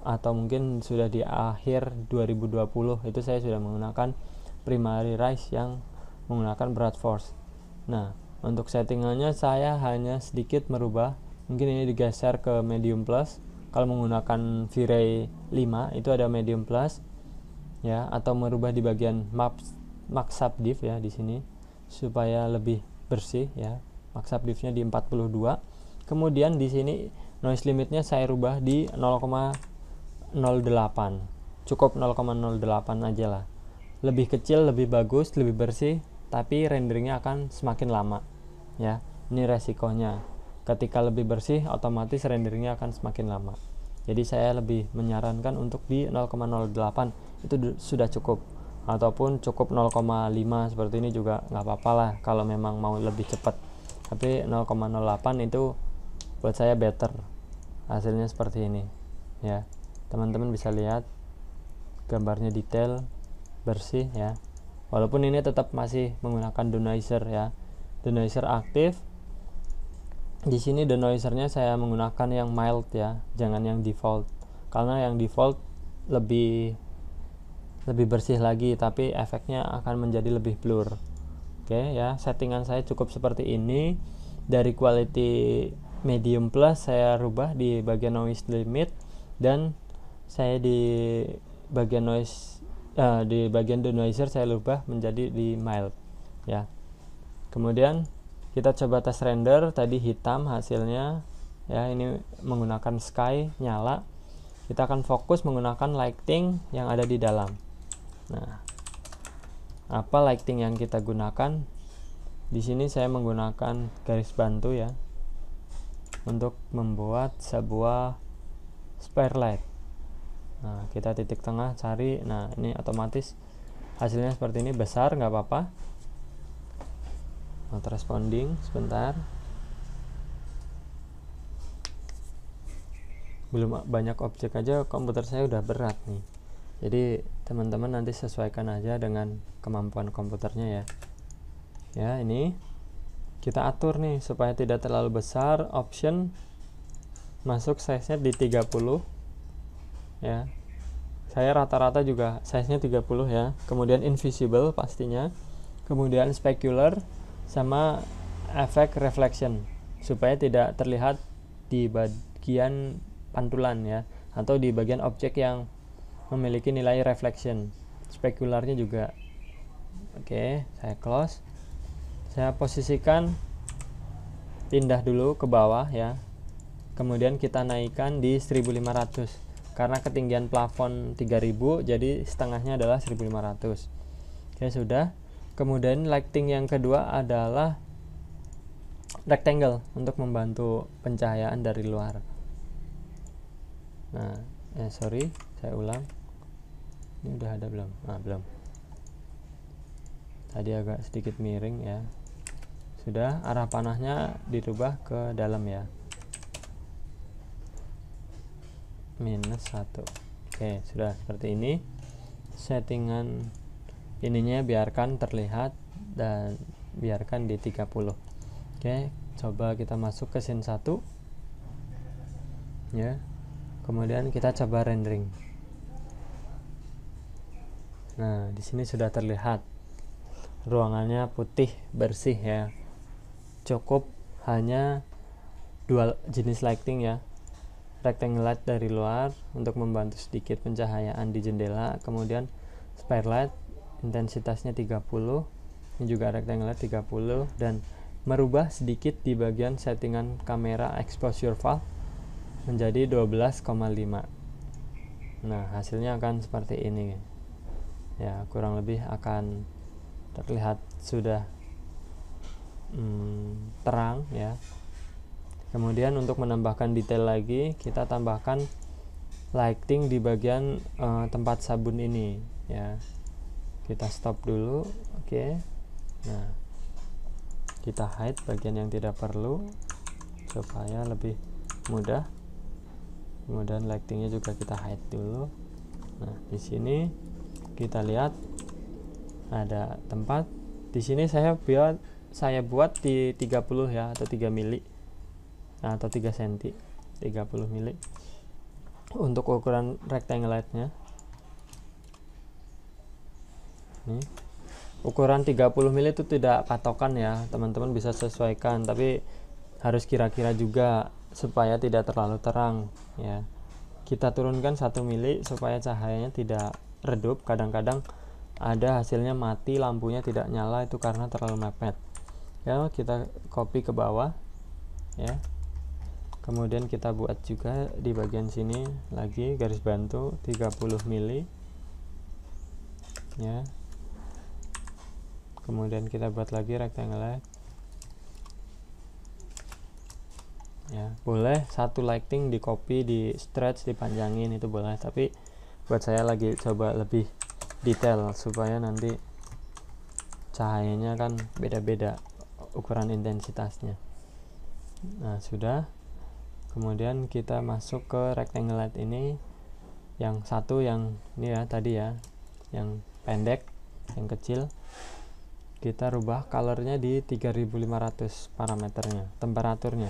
atau mungkin sudah di akhir 2020 itu saya sudah menggunakan Primary Rise yang menggunakan Brute Force. Nah, untuk settingannya saya hanya sedikit merubah. Mungkin ini digeser ke Medium Plus. Kalau menggunakan V-Ray 5 itu ada Medium Plus ya, atau merubah di bagian Max Subdiff ya di sini supaya lebih bersih ya. Max Subdiff-nya di 42. Kemudian di sini noise limitnya saya rubah di 0,08. Cukup 0,08 aja lah. Lebih kecil lebih bagus, lebih bersih, tapi renderingnya akan semakin lama ya. Ini resikonya. Ketika lebih bersih otomatis renderingnya akan semakin lama. Jadi saya lebih menyarankan untuk di 0,08 itu sudah cukup, ataupun cukup 0,5 seperti ini juga nggak apa-apa lah kalau memang mau lebih cepat. Tapi 0,08 itu buat saya better. Hasilnya seperti ini ya. Teman-teman bisa lihat gambarnya detail, bersih ya. Walaupun ini tetap masih menggunakan denoiser ya. Denoiser aktif. Di sini denoisernya saya menggunakan yang mild ya, jangan yang default. Karena yang default lebih bersih lagi, tapi efeknya akan menjadi lebih blur. Oke ya, settingan saya cukup seperti ini. Dari quality medium plus saya rubah di bagian noise limit, dan saya di bagian noise di bagian denoiser saya rubah menjadi di mild ya. Kemudian kita coba tes render. Tadi hitam hasilnya ya, ini menggunakan sky nyala. Kita akan fokus menggunakan lighting yang ada di dalam. Nah, apa lighting yang kita gunakan? Di sini saya menggunakan garis bantu ya untuk membuat sebuah spare light. Nah, kita titik tengah cari. Nah, ini otomatis hasilnya seperti ini, besar nggak apa-apa. Not responding, sebentar. Belum banyak objek aja komputer saya udah berat nih. Jadi teman-teman nanti sesuaikan aja dengan kemampuan komputernya ya. Ya, ini kita atur nih supaya tidak terlalu besar. Option masuk size-nya di 30 ya. Saya rata-rata juga size-nya 30 ya. Kemudian invisible pastinya. Kemudian specular sama efek reflection supaya tidak terlihat di bagian pantulan ya, atau di bagian objek yang memiliki nilai reflection. Specularnya juga. Oke, saya close. Saya posisikan, pindah dulu ke bawah ya. Kemudian kita naikkan di 1500 karena ketinggian plafon 3000, jadi setengahnya adalah 1500. Oke, sudah. Kemudian lighting yang kedua adalah rectangle untuk membantu pencahayaan dari luar. Nah, sorry, saya ulang. Ini udah ada belum? Nah, belum. Tadi agak sedikit miring ya. Sudah, arah panahnya dirubah ke dalam ya. -1. Oke, sudah seperti ini. Settingan ininya biarkan terlihat dan biarkan di 30. Oke, coba kita masuk ke scene 1 ya. Kemudian kita coba rendering. Nah, di sini sudah terlihat ruangannya putih bersih ya. Cukup hanya dua jenis lighting ya. rectangle light dari luar untuk membantu sedikit pencahayaan di jendela. Kemudian spare light intensitasnya 30, ini juga rectangle light 30, dan merubah sedikit di bagian settingan kamera exposure valve menjadi 12,5. Nah, hasilnya akan seperti ini ya, kurang lebih akan terlihat sudah terang ya. Kemudian untuk menambahkan detail lagi, kita tambahkan lighting di bagian tempat sabun ini ya. Kita stop dulu, oke. Nah, kita hide bagian yang tidak perlu supaya lebih mudah. Kemudian lightingnya juga kita hide dulu. Nah, di sini kita lihat ada tempat. Di sini saya buat di 30 ya, atau 3 mili atau 3 cm, 30 mili untuk ukuran rectangle lightnya. Nih, ukuran 30 mili itu tidak patokan ya, teman-teman bisa sesuaikan, tapi harus kira-kira juga supaya tidak terlalu terang ya. Kita turunkan 1 mili supaya cahayanya tidak redup. Kadang-kadang ada hasilnya mati, lampunya tidak nyala, itu karena terlalu mepet ya. Kita copy ke bawah ya. Kemudian kita buat juga di bagian sini lagi garis bantu 30 mili ya. Kemudian kita buat lagi rectangle light ya. Boleh satu lighting di copy, di stretch, dipanjangin, itu boleh, tapi buat saya lagi coba lebih detail supaya nanti cahayanya kan beda-beda ukuran intensitasnya. Nah, sudah. Kemudian kita masuk ke rectangle light ini, yang satu yang ini ya tadi ya, yang pendek, yang kecil. Kita rubah colornya di 3500 parameternya, temperaturnya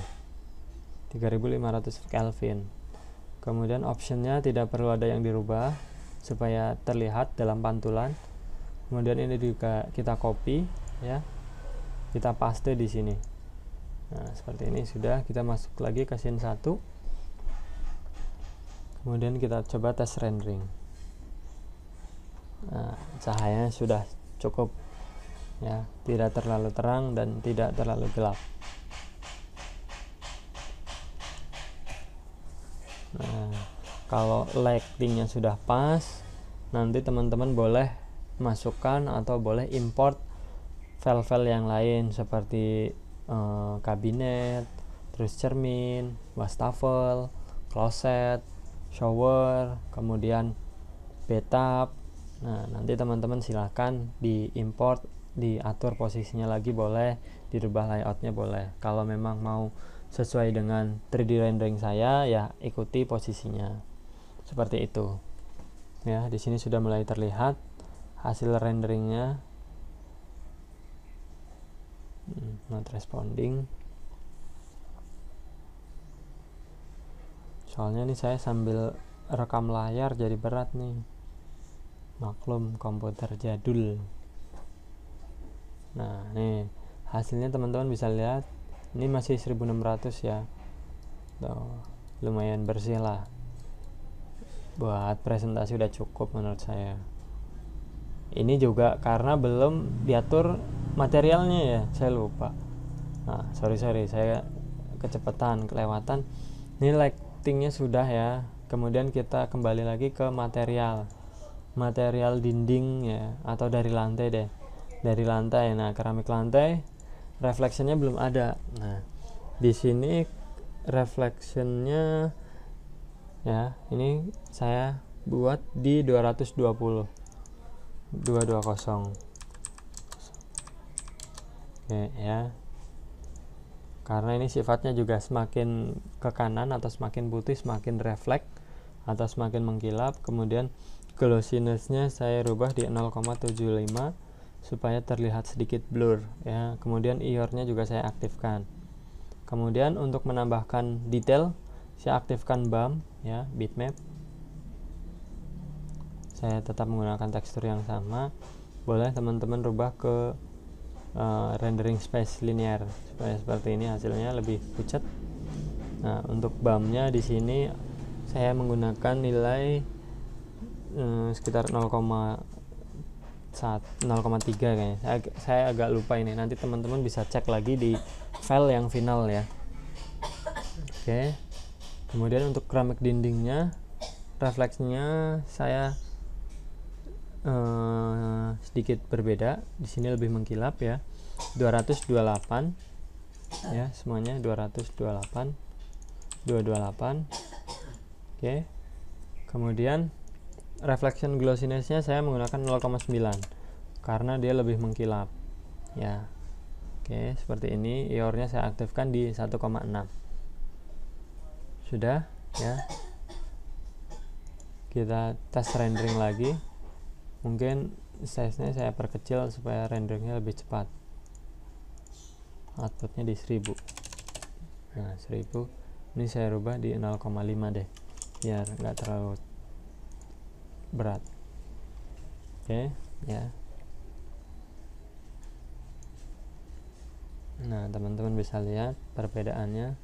3500 Kelvin. Kemudian optionnya tidak perlu ada yang dirubah supaya terlihat dalam pantulan. Kemudian ini juga kita copy ya, kita paste di sini. Nah, seperti ini sudah. Kita masuk lagi ke scene 1. Kemudian kita coba tes rendering. Nah, cahayanya sudah cukup ya, tidak terlalu terang dan tidak terlalu gelap. Nah, kalau lightingnya sudah pas, nanti teman-teman boleh masukkan atau boleh import file-file yang lain seperti kabinet, terus cermin, wastafel, kloset, shower, kemudian bathtub. Nah, nanti teman-teman silahkan diimport, diatur posisinya lagi boleh, dirubah layoutnya boleh. Kalau memang mau sesuai dengan 3D rendering saya, ya ikuti posisinya seperti itu. Ya, di sini sudah mulai terlihat hasil renderingnya. Not responding. Soalnya ini saya sambil rekam layar jadi berat nih. Maklum komputer jadul. Nah, nih hasilnya teman-teman bisa lihat. Ini masih 1600 ya. Tuh, lumayan bersih lah. Buat presentasi udah cukup menurut saya. Ini juga karena belum diatur materialnya ya, saya lupa. Nah, sorry saya kecepatan, kelewatan. Ini lightingnya sudah ya. Kemudian kita kembali lagi ke material dinding ya, atau dari lantai deh. Dari lantai. Nah, keramik lantai reflectionnya belum ada. Nah, di sini reflectionnya ya, ini saya buat di 220. Oke ya, karena ini sifatnya juga semakin ke kanan atau semakin putih semakin refleks atau semakin mengkilap. Kemudian glossiness-nya saya rubah di 0,75 supaya terlihat sedikit blur ya. Kemudian IOR-nya juga saya aktifkan. Kemudian untuk menambahkan detail saya aktifkan BAM ya, bitmap. Saya tetap menggunakan tekstur yang sama. Boleh teman-teman rubah ke rendering space linear supaya seperti ini hasilnya lebih pucat. Nah, untuk BAM-nya di sini saya menggunakan nilai sekitar 0,3 kayaknya. Saya agak lupa ini. Nanti teman-teman bisa cek lagi di file yang final ya. Oke. Kemudian untuk keramik dindingnya, refleksnya saya sedikit berbeda. Di sini lebih mengkilap ya. 228 ya, semuanya 228 228. Oke. Kemudian reflection glossiness-nya saya menggunakan 0,9 karena dia lebih mengkilap ya. Oke, seperti ini. IOR-nya saya aktifkan di 1,6. Sudah ya. Kita tes rendering lagi. Mungkin size-nya saya perkecil supaya renderingnya lebih cepat. Outputnya di 1000. Nah, 1000. Ini saya rubah di 0,5 deh, biar nggak terlalu berat. Oke ya. Nah, teman-teman bisa lihat perbedaannya.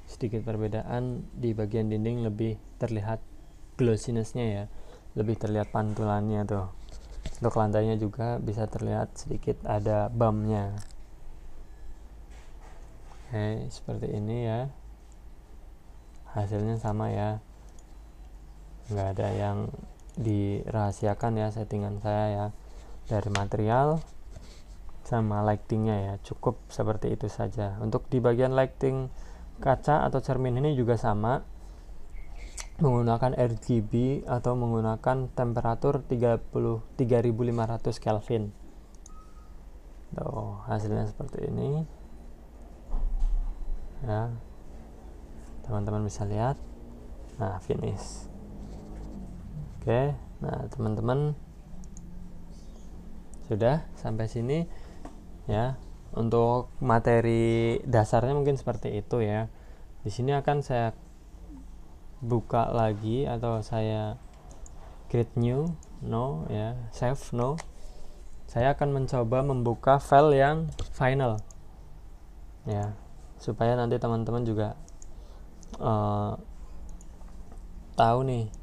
Sedikit perbedaan di bagian dinding lebih terlihat glossiness-nya ya, lebih terlihat pantulannya tuh. Untuk lantainya juga bisa terlihat sedikit ada bump-nya. Oke, seperti ini ya. Hasilnya sama ya, nggak ada yang dirahasiakan ya settingan saya ya. Dari material sama lightingnya ya, cukup seperti itu saja. Untuk di bagian lighting kaca atau cermin ini juga sama, menggunakan RGB atau menggunakan temperatur 33.500 Kelvin. Tuh, hasilnya seperti ini ya, teman-teman bisa lihat. Nah, finish. Oke, nah teman-teman sudah sampai sini ya. Untuk materi dasarnya mungkin seperti itu ya. Di sini akan saya buka lagi atau saya create new, no ya, save no. Saya akan mencoba membuka file yang final ya, supaya nanti teman-teman juga tahu nih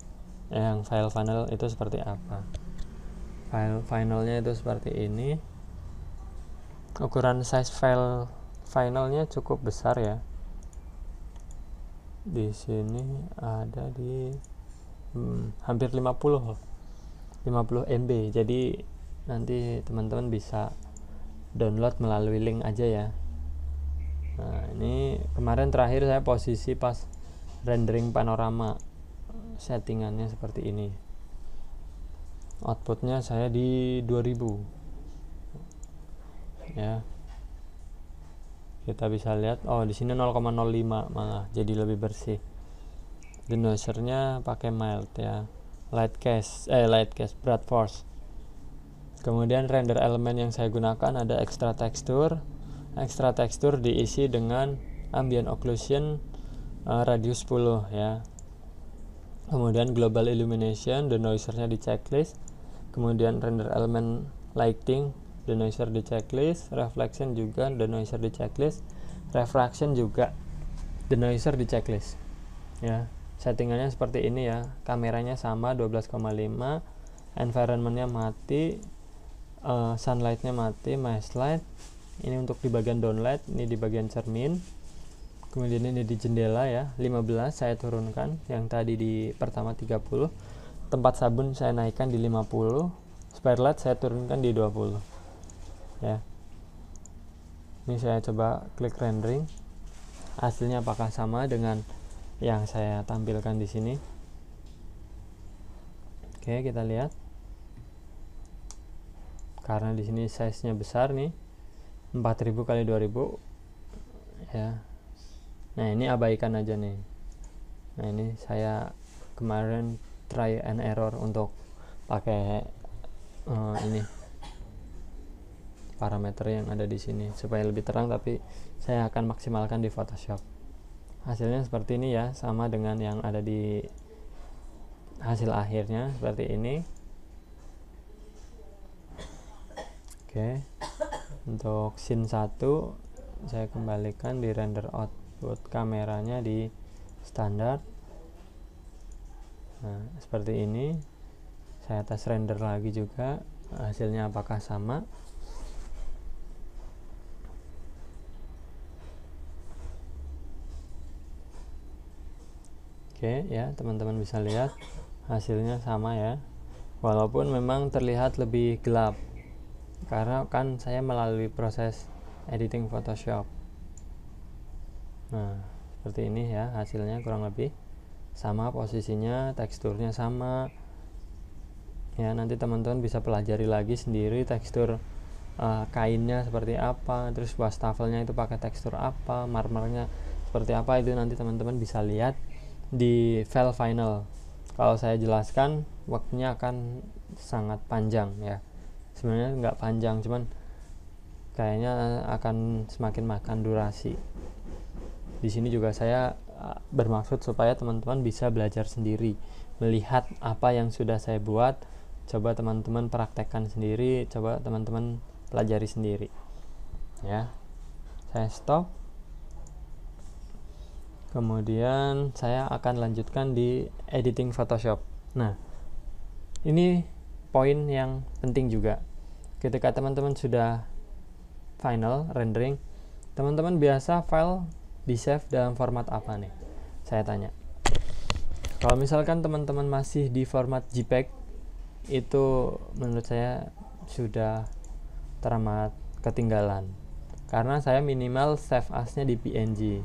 yang file final itu seperti apa. File finalnya itu seperti ini. Ukuran size file finalnya cukup besar ya. Di sini ada di hampir 50 MB. Jadi nanti teman-teman bisa download melalui link aja ya. Nah, ini kemarin terakhir saya posisi pas rendering panorama, settingannya seperti ini. Outputnya saya di 2000 ya. Kita bisa lihat, oh di sini 0,05 malah jadi lebih bersih. Denoiser-nya pakai mild ya, light cast bright force. Kemudian render element yang saya gunakan ada extra texture diisi dengan ambient occlusion radius 10 ya. Kemudian global illumination, denoiser-nya di checklist. Kemudian render element lighting, denoiser di checklist. Reflection juga denoiser di checklist. Refraction juga denoiser di checklist ya. Settingannya seperti ini ya. Kameranya sama 12,5, environmentnya mati, sunlightnya mati, mask light. Ini untuk di bagian downlight, ini di bagian cermin. Kemudian ini di jendela ya, 15 saya turunkan, yang tadi di pertama 30. Tempat sabun saya naikkan di 50. Spotlight saya turunkan di 20 ya. Ini saya coba klik rendering. Hasilnya apakah sama dengan yang saya tampilkan di sini? Oke, kita lihat. Karena di sini size-nya besar nih, 4000 kali 2000 ya. Nah, ini abaikan aja nih. Nah, ini saya kemarin try and error untuk pakai ini parameter yang ada di sini supaya lebih terang, tapi saya akan maksimalkan di Photoshop. Hasilnya seperti ini ya, sama dengan yang ada di hasil akhirnya seperti ini. Oke. Untuk scene 1 saya kembalikan di render out put kameranya di standar. Nah, seperti ini. Saya tes render lagi juga, hasilnya apakah sama. Oke ya, teman-teman bisa lihat hasilnya sama ya, walaupun memang terlihat lebih gelap karena kan saya melalui proses editing Photoshop. Nah, seperti ini ya, hasilnya kurang lebih sama, posisinya, teksturnya sama ya. Nanti teman-teman bisa pelajari lagi sendiri tekstur kainnya seperti apa, terus wastafelnya itu pakai tekstur apa, marmernya seperti apa, itu nanti teman-teman bisa lihat di file final. Kalau saya jelaskan waktunya akan sangat panjang ya. Sebenarnya nggak panjang, cuman kayaknya akan semakin makan durasi. Di sini juga saya bermaksud supaya teman-teman bisa belajar sendiri, melihat apa yang sudah saya buat, coba teman-teman praktekkan sendiri, coba teman-teman pelajari sendiri ya. Saya stop. Kemudian saya akan lanjutkan di editing Photoshop. Nah, ini poin yang penting juga. Ketika teman-teman sudah final rendering, teman-teman biasa file di save dalam format apa nih? Saya tanya. Kalau misalkan teman-teman masih di format JPEG, itu menurut saya sudah teramat ketinggalan. Karena saya minimal save as-nya di PNG.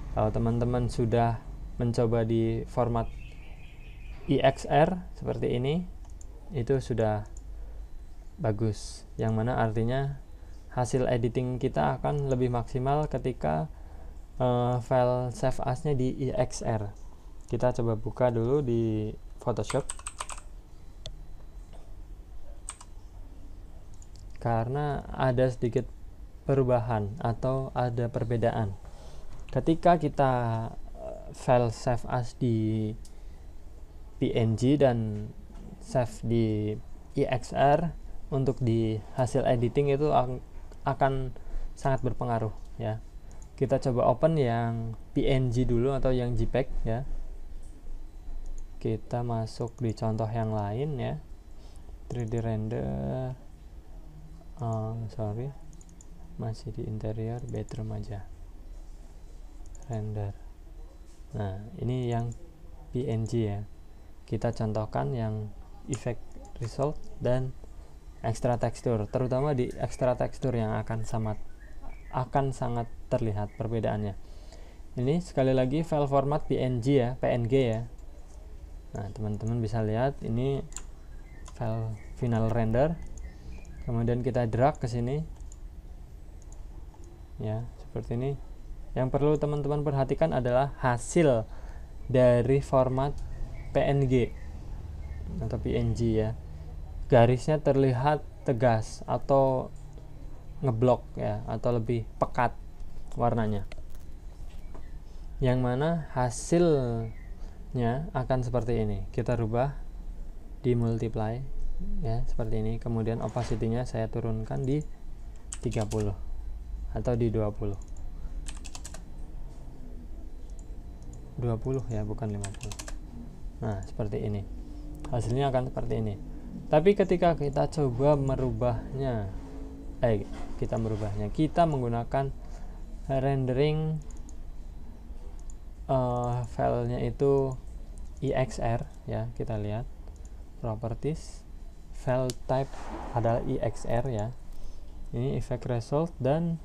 Kalau teman-teman sudah mencoba di format EXR seperti ini, itu sudah bagus. Yang mana artinya hasil editing kita akan lebih maksimal ketika file save as-nya di EXR. Kita coba buka dulu di Photoshop. Karena ada sedikit perubahan atau ada perbedaan. Ketika kita file save as di PNG dan save di EXR, untuk di hasil editing itu akan sangat berpengaruh ya. Kita coba open yang PNG dulu atau yang JPEG ya. Kita masuk di contoh yang lain ya, 3D render. Masih di interior bedroom aja, render. Nah, ini yang PNG ya. Kita contohkan yang effect result dan extra tekstur, terutama di extra tekstur yang akan sangat terlihat perbedaannya. Ini sekali lagi file format PNG ya. Nah, teman-teman bisa lihat ini file final render. Kemudian kita drag ke sini ya, seperti ini. Yang perlu teman-teman perhatikan adalah hasil dari format PNG atau PNG ya. Garisnya terlihat tegas atau ngeblok ya, atau lebih pekat warnanya. Yang mana hasilnya akan seperti ini. Kita rubah di multiply ya, seperti ini. Kemudian opacity-nya saya turunkan di 30 atau di 20 ya, bukan 50. Nah, seperti ini. Hasilnya akan seperti ini. Tapi ketika kita coba merubahnya, kita menggunakan rendering filenya itu EXR ya. Kita lihat properties, file type adalah EXR ya. Ini effect result dan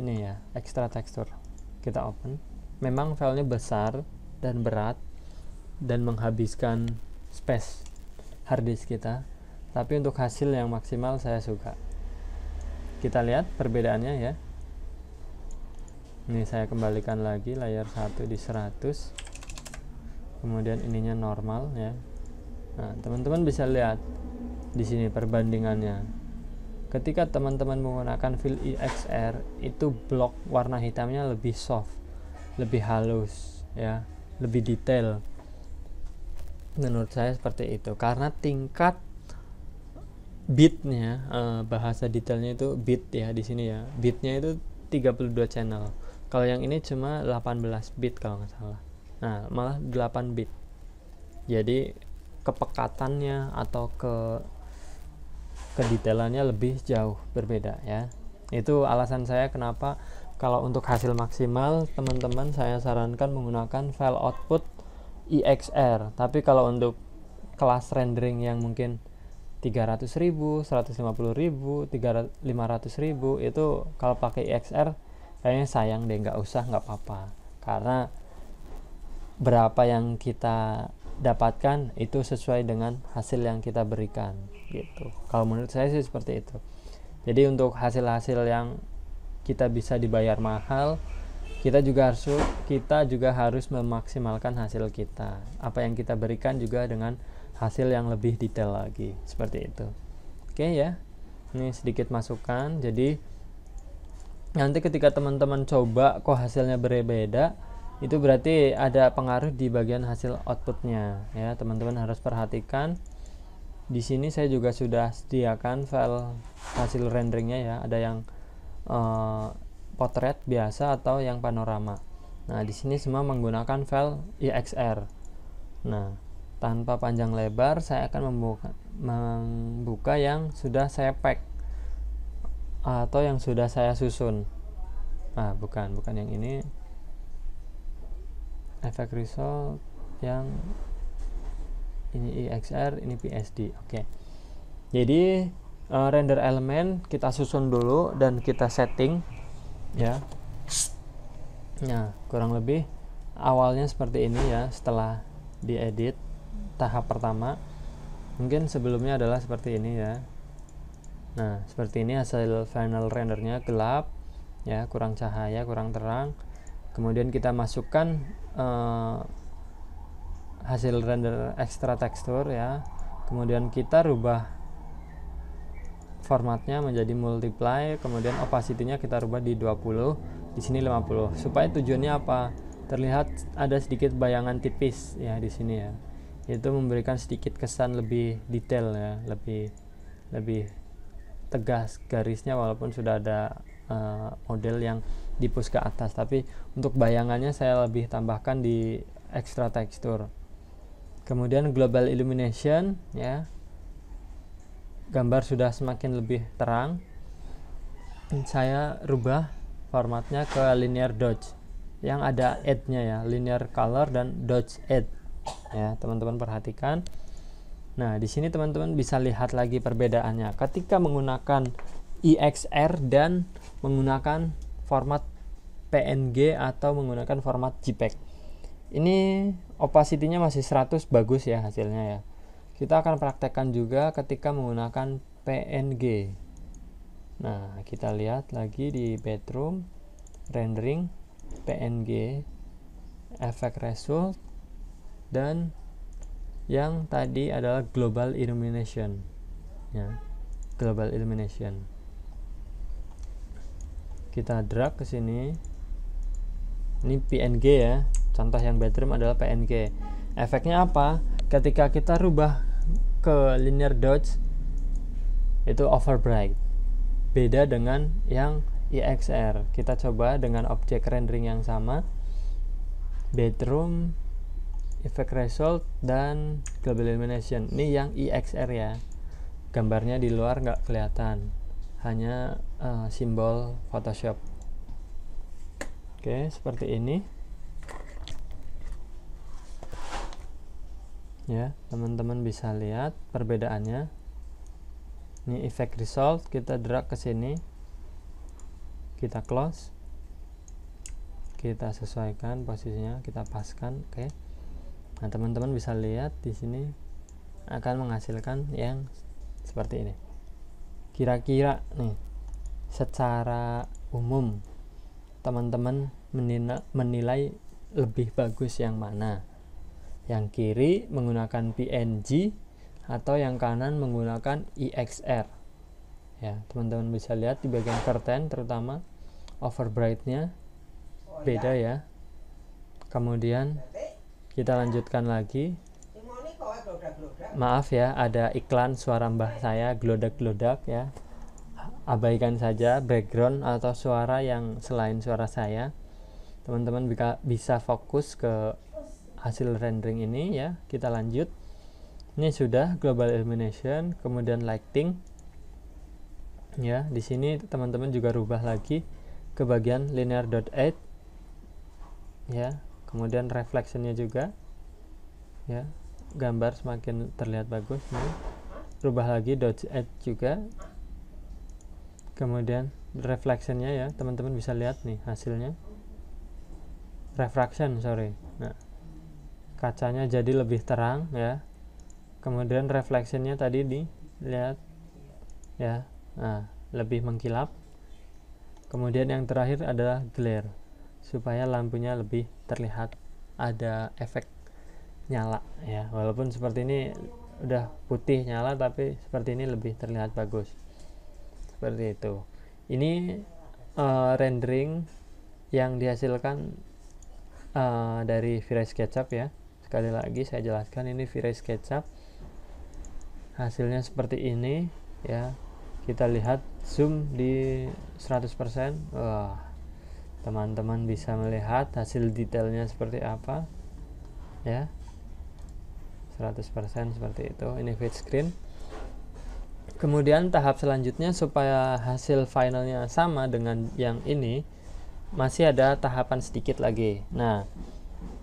ini ya, extra texture. Kita open. Memang filenya besar dan berat dan menghabiskan space harddisk kita, tapi untuk hasil yang maksimal saya suka. Kita lihat perbedaannya ya. Ini saya kembalikan lagi layer 1 di 100, kemudian ininya normal ya. Nah, teman-teman bisa lihat di sini perbandingannya. Ketika teman-teman menggunakan file EXR, itu blok warna hitamnya lebih soft, lebih halus ya, lebih detail. Menurut saya seperti itu, karena tingkat bitnya, bahasa detailnya itu bit ya di sini ya. Bitnya itu 32 channel. Kalau yang ini cuma 18 bit kalau nggak salah. Nah, malah 8 bit. Jadi kepekatannya atau kedetailannya lebih jauh berbeda ya. Itu alasan saya kenapa kalau untuk hasil maksimal teman-teman saya sarankan menggunakan file output EXR. Tapi kalau untuk kelas rendering yang mungkin 300.000, 150.000, 500.000 itu kalau pakai EXR kayaknya sayang deh, nggak usah, nggak apa-apa, karena berapa yang kita dapatkan itu sesuai dengan hasil yang kita berikan gitu. Kalau menurut saya sih seperti itu. Jadi untuk hasil-hasil yang kita bisa dibayar mahal, kita juga harus memaksimalkan hasil kita. Apa yang kita berikan juga dengan hasil yang lebih detail lagi, seperti itu. Oke ya, ini sedikit masukan. Jadi nanti ketika teman-teman coba kok hasilnya berbeda, itu berarti ada pengaruh di bagian hasil outputnya ya. Teman-teman harus perhatikan. Di sini saya juga sudah sediakan file hasil renderingnya ya. Ada yang potret biasa atau yang panorama. Nah, di sini semua menggunakan file EXR. Nah, tanpa panjang lebar saya akan membuka yang sudah saya pack atau yang sudah saya susun. Nah, bukan yang ini. Effect result yang ini EXR, ini PSD. Oke. Jadi render element kita susun dulu dan kita setting ya. Nah, kurang lebih awalnya seperti ini ya. Setelah diedit tahap pertama, mungkin sebelumnya adalah seperti ini ya. Nah, seperti ini hasil final rendernya, gelap ya, kurang cahaya, kurang terang. Kemudian kita masukkan hasil render extra tekstur ya. Kemudian kita rubah formatnya menjadi multiply, kemudian opacity-nya kita rubah di 20, di sini 50. Supaya tujuannya apa? Terlihat ada sedikit bayangan tipis ya di sini ya. Itu memberikan sedikit kesan lebih detail ya, lebih tegas garisnya, walaupun sudah ada model yang di push ke atas, tapi untuk bayangannya saya lebih tambahkan di extra tekstur. Kemudian global illumination ya, gambar sudah semakin lebih terang, saya rubah formatnya ke linear dodge yang ada edge-nya ya, linear color dan dodge edge ya, teman-teman perhatikan. Nah, di sini teman-teman bisa lihat lagi perbedaannya ketika menggunakan EXR dan menggunakan format PNG atau menggunakan format JPEG. Ini opacity-nya masih 100, bagus ya hasilnya ya. Kita akan praktekkan juga ketika menggunakan PNG. Nah, kita lihat lagi di bedroom, rendering, PNG, effect result, dan yang tadi adalah global illumination ya, global illumination. Kita drag ke sini. Ini PNG ya. Contoh yang bedroom adalah PNG. Efeknya apa? Ketika kita rubah ke linear dodge itu overbright. Beda dengan yang EXR. Kita coba dengan objek rendering yang sama. Bedroom, effect result, dan global illumination. Ini yang EXR ya. Gambarnya di luar nggak kelihatan. Hanya simbol Photoshop. Oke, seperti ini. Ya, teman-teman bisa lihat perbedaannya. Ini effect result, kita drag ke sini. Kita close. Kita sesuaikan posisinya, kita paskan, oke. Nah, teman-teman bisa lihat di sini akan menghasilkan yang seperti ini. Kira-kira nih, secara umum teman-teman menilai lebih bagus yang mana? Yang kiri menggunakan PNG atau yang kanan menggunakan EXR. Ya, teman-teman bisa lihat di bagian curtain terutama overbright-nya beda ya. Kemudian kita lanjutkan lagi. Maaf ya, ada iklan suara mbah saya glodak-glodak ya. abaikan saja background atau suara yang selain suara saya. Teman-teman bisa fokus ke hasil rendering ini ya. Kita lanjut. Ini sudah global illumination, kemudian lighting. Ya, di sini teman-teman juga rubah lagi ke bagian linear.8 ya. Kemudian reflectionnya juga ya, gambar semakin terlihat bagus nih. Rubah lagi dot edge juga, kemudian reflectionnya ya, teman-teman bisa lihat nih hasilnya, refraction nah, kacanya jadi lebih terang ya, kemudian reflectionnya tadi dilihat ya, nah lebih mengkilap. Kemudian yang terakhir adalah glare, supaya lampunya lebih terlihat ada efek nyala ya, walaupun seperti ini udah putih nyala, tapi seperti ini lebih terlihat bagus seperti itu. Ini rendering yang dihasilkan dari V-Ray SketchUp ya. Sekali lagi saya jelaskan, ini V-Ray SketchUp, hasilnya seperti ini ya. Kita lihat zoom di 100%. Wah, teman-teman bisa melihat hasil detailnya seperti apa ya, 100% seperti itu. Ini fade screen. Kemudian tahap selanjutnya, supaya hasil finalnya sama dengan yang ini, masih ada tahapan sedikit lagi. Nah,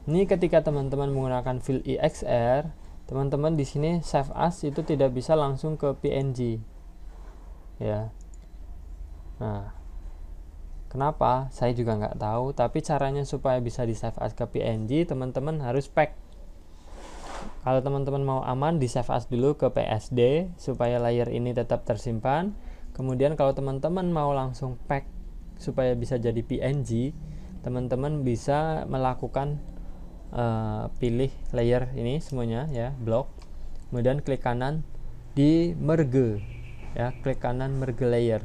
ini ketika teman-teman menggunakan Fill EXR, teman-teman di sini save as itu tidak bisa langsung ke PNG ya. Nah, kenapa? Saya juga nggak tahu, tapi caranya supaya bisa di save as ke PNG, teman-teman harus pack. Kalau teman-teman mau aman, di save as dulu ke PSD supaya layer ini tetap tersimpan. Kemudian kalau teman-teman mau langsung pack supaya bisa jadi PNG, teman-teman bisa melakukan pilih layer ini semuanya ya, blok. Kemudian klik kanan di merge ya, klik kanan merge layer.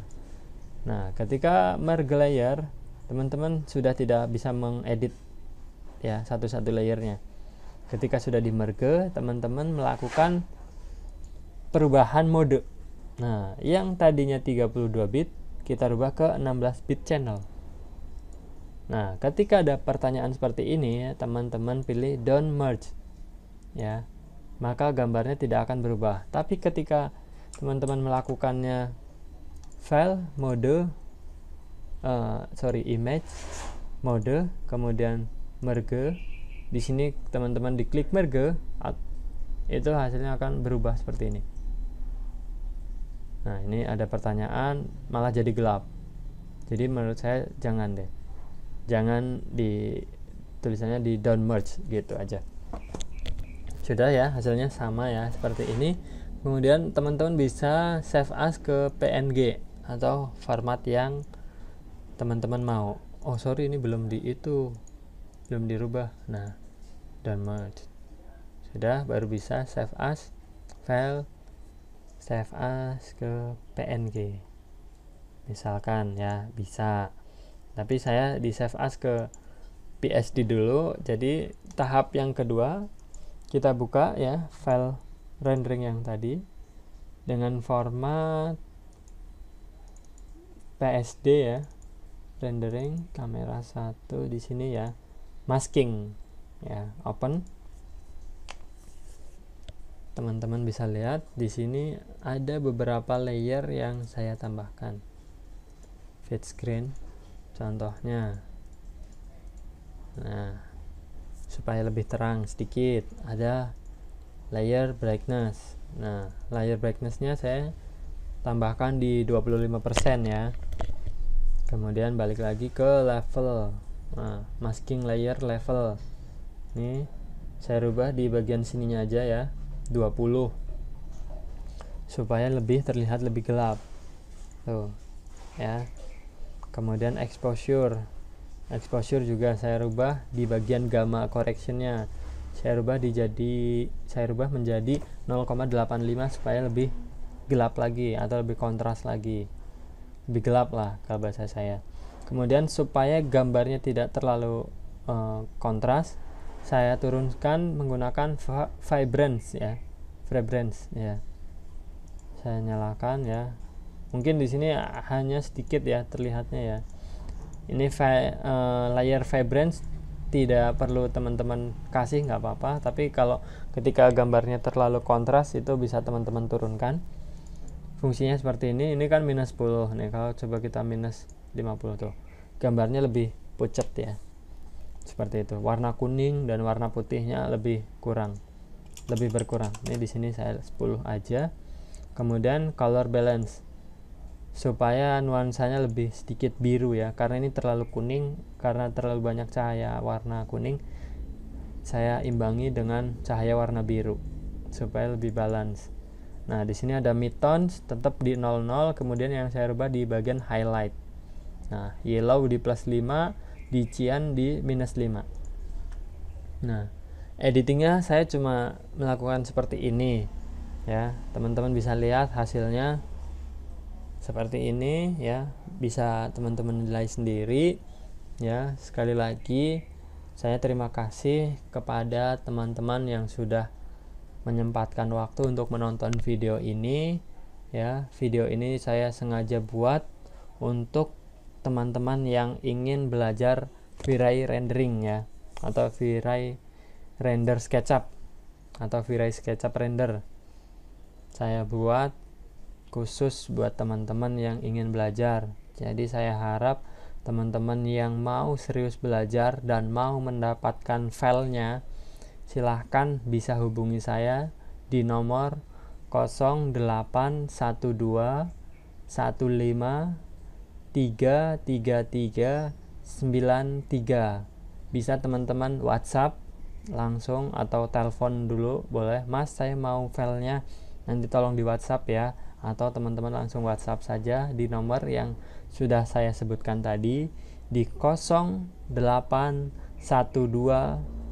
Nah, ketika merge layer, teman-teman sudah tidak bisa mengedit ya satu-satu layernya. Ketika sudah di merge, teman-teman melakukan perubahan mode. Nah, yang tadinya 32 bit kita rubah ke 16 bit channel. Nah, ketika ada pertanyaan seperti ini, teman-teman pilih don't merge ya, maka gambarnya tidak akan berubah. Tapi ketika teman-teman melakukannya file mode image mode, kemudian merge, di sini teman-teman diklik merge, itu hasilnya akan berubah seperti ini. Nah, ini ada pertanyaan malah jadi gelap. Jadi menurut saya jangan deh, jangan di tulisannya di don't merge gitu aja. Sudah ya, hasilnya sama ya seperti ini. Kemudian teman-teman bisa save as ke PNG atau format yang teman-teman mau. Oh sorry, ini belum dirubah. Nah, don't merge sudah, baru bisa save as file, save as ke PNG misalkan ya, bisa. Tapi saya di save as ke PSD dulu. Jadi tahap yang kedua, kita buka ya file rendering yang tadi dengan format PSD ya, rendering kamera 1 di sini ya, masking ya, open. Teman-teman bisa lihat di sini ada beberapa layer yang saya tambahkan. Fade screen contohnya. Nah, supaya lebih terang sedikit, ada layer brightness. Nah, layer brightness-nya saya tambahkan di 25% ya. Kemudian balik lagi ke level. Nah, masking layer level. Ini saya rubah di bagian sininya aja ya, 20, supaya lebih terlihat lebih gelap tuh ya. Kemudian exposure juga saya rubah di bagian gamma correctionnya, saya rubah menjadi 0,85 supaya lebih gelap lagi atau lebih kontras lagi, lebih gelap lah kalau bahasa saya. Kemudian supaya gambarnya tidak terlalu kontras, saya turunkan menggunakan vibrance ya. Saya nyalakan ya Mungkin di sini hanya sedikit ya terlihatnya ya. Ini layer vibrance tidak perlu teman-teman kasih, nggak apa-apa, tapi kalau ketika gambarnya terlalu kontras itu bisa teman-teman turunkan. Fungsinya seperti ini kan minus 10 nih, kalau coba kita minus 50 tuh gambarnya lebih pucat ya, seperti itu. Warna kuning dan warna putihnya lebih berkurang. Ini di sini saya 10 aja. Kemudian color balance, supaya nuansanya lebih sedikit biru ya, karena ini terlalu kuning, karena terlalu banyak cahaya warna kuning, saya imbangi dengan cahaya warna biru supaya lebih balance. Nah, di sini ada midtones tetap di 00, kemudian yang saya rubah di bagian highlight. Nah, yellow di plus 5, di cyan di minus 5. Nah, editingnya saya cuma melakukan seperti ini ya. Teman-teman bisa lihat hasilnya seperti ini ya. Bisa teman-teman nilai sendiri ya. Sekali lagi saya terima kasih kepada teman-teman yang sudah menyempatkan waktu untuk menonton video ini ya. Video ini saya sengaja buat untuk teman-teman yang ingin belajar V-Ray rendering ya, atau V-Ray render SketchUp atau V-Ray SketchUp render. Saya buat khusus buat teman-teman yang ingin belajar. Jadi saya harap teman-teman yang mau serius belajar dan mau mendapatkan filenya, silahkan bisa hubungi saya di nomor 0812 15 33393. Bisa teman-teman WhatsApp langsung atau telepon dulu boleh, Mas saya mau filenya, nanti tolong di WhatsApp ya, atau teman-teman langsung WhatsApp saja di nomor yang sudah saya sebutkan tadi di 0812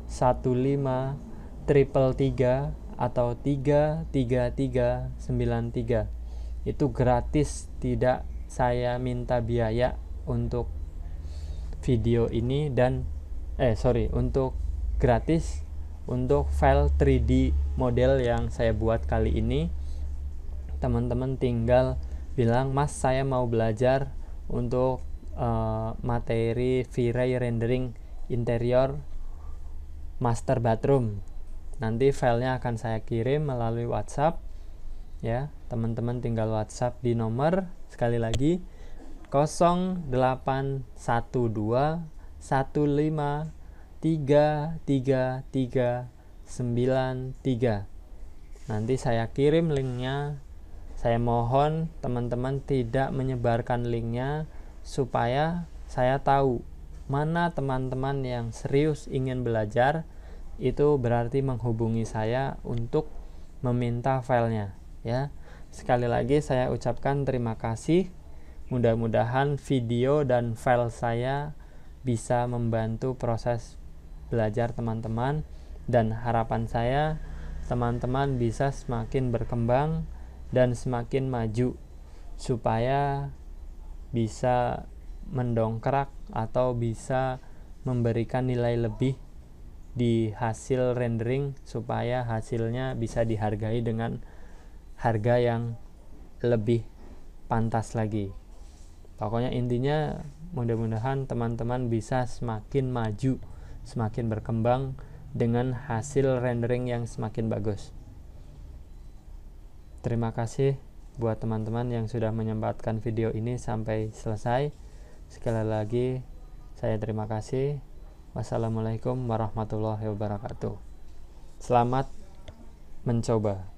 15 333 atau 33393. Itu gratis, tidak saya minta biaya untuk video ini, dan untuk gratis untuk file 3D model yang saya buat kali ini. Teman-teman tinggal bilang, Mas saya mau belajar untuk materi V-Ray rendering interior master bathroom. Nanti filenya akan saya kirim melalui WhatsApp ya. Teman-teman tinggal WhatsApp di nomor, sekali lagi, 0812 15 33393. Nanti saya kirim linknya. Saya mohon teman-teman tidak menyebarkan linknya, supaya saya tahu mana teman-teman yang serius ingin belajar. Itu berarti menghubungi saya untuk meminta filenya ya. Sekali lagi saya ucapkan terima kasih. Mudah-mudahan video dan file saya bisa membantu proses belajar teman-teman, dan harapan saya teman-teman bisa semakin berkembang dan semakin maju, supaya bisa mendongkrak atau bisa memberikan nilai lebih di hasil rendering, supaya hasilnya bisa dihargai dengan harga yang lebih pantas lagi. Pokoknya intinya mudah-mudahan teman-teman bisa semakin maju, semakin berkembang dengan hasil rendering yang semakin bagus. Terima kasih buat teman-teman yang sudah menyempatkan video ini sampai selesai. Sekali lagi saya terima kasih. Wassalamualaikum warahmatullahi wabarakatuh. Selamat mencoba.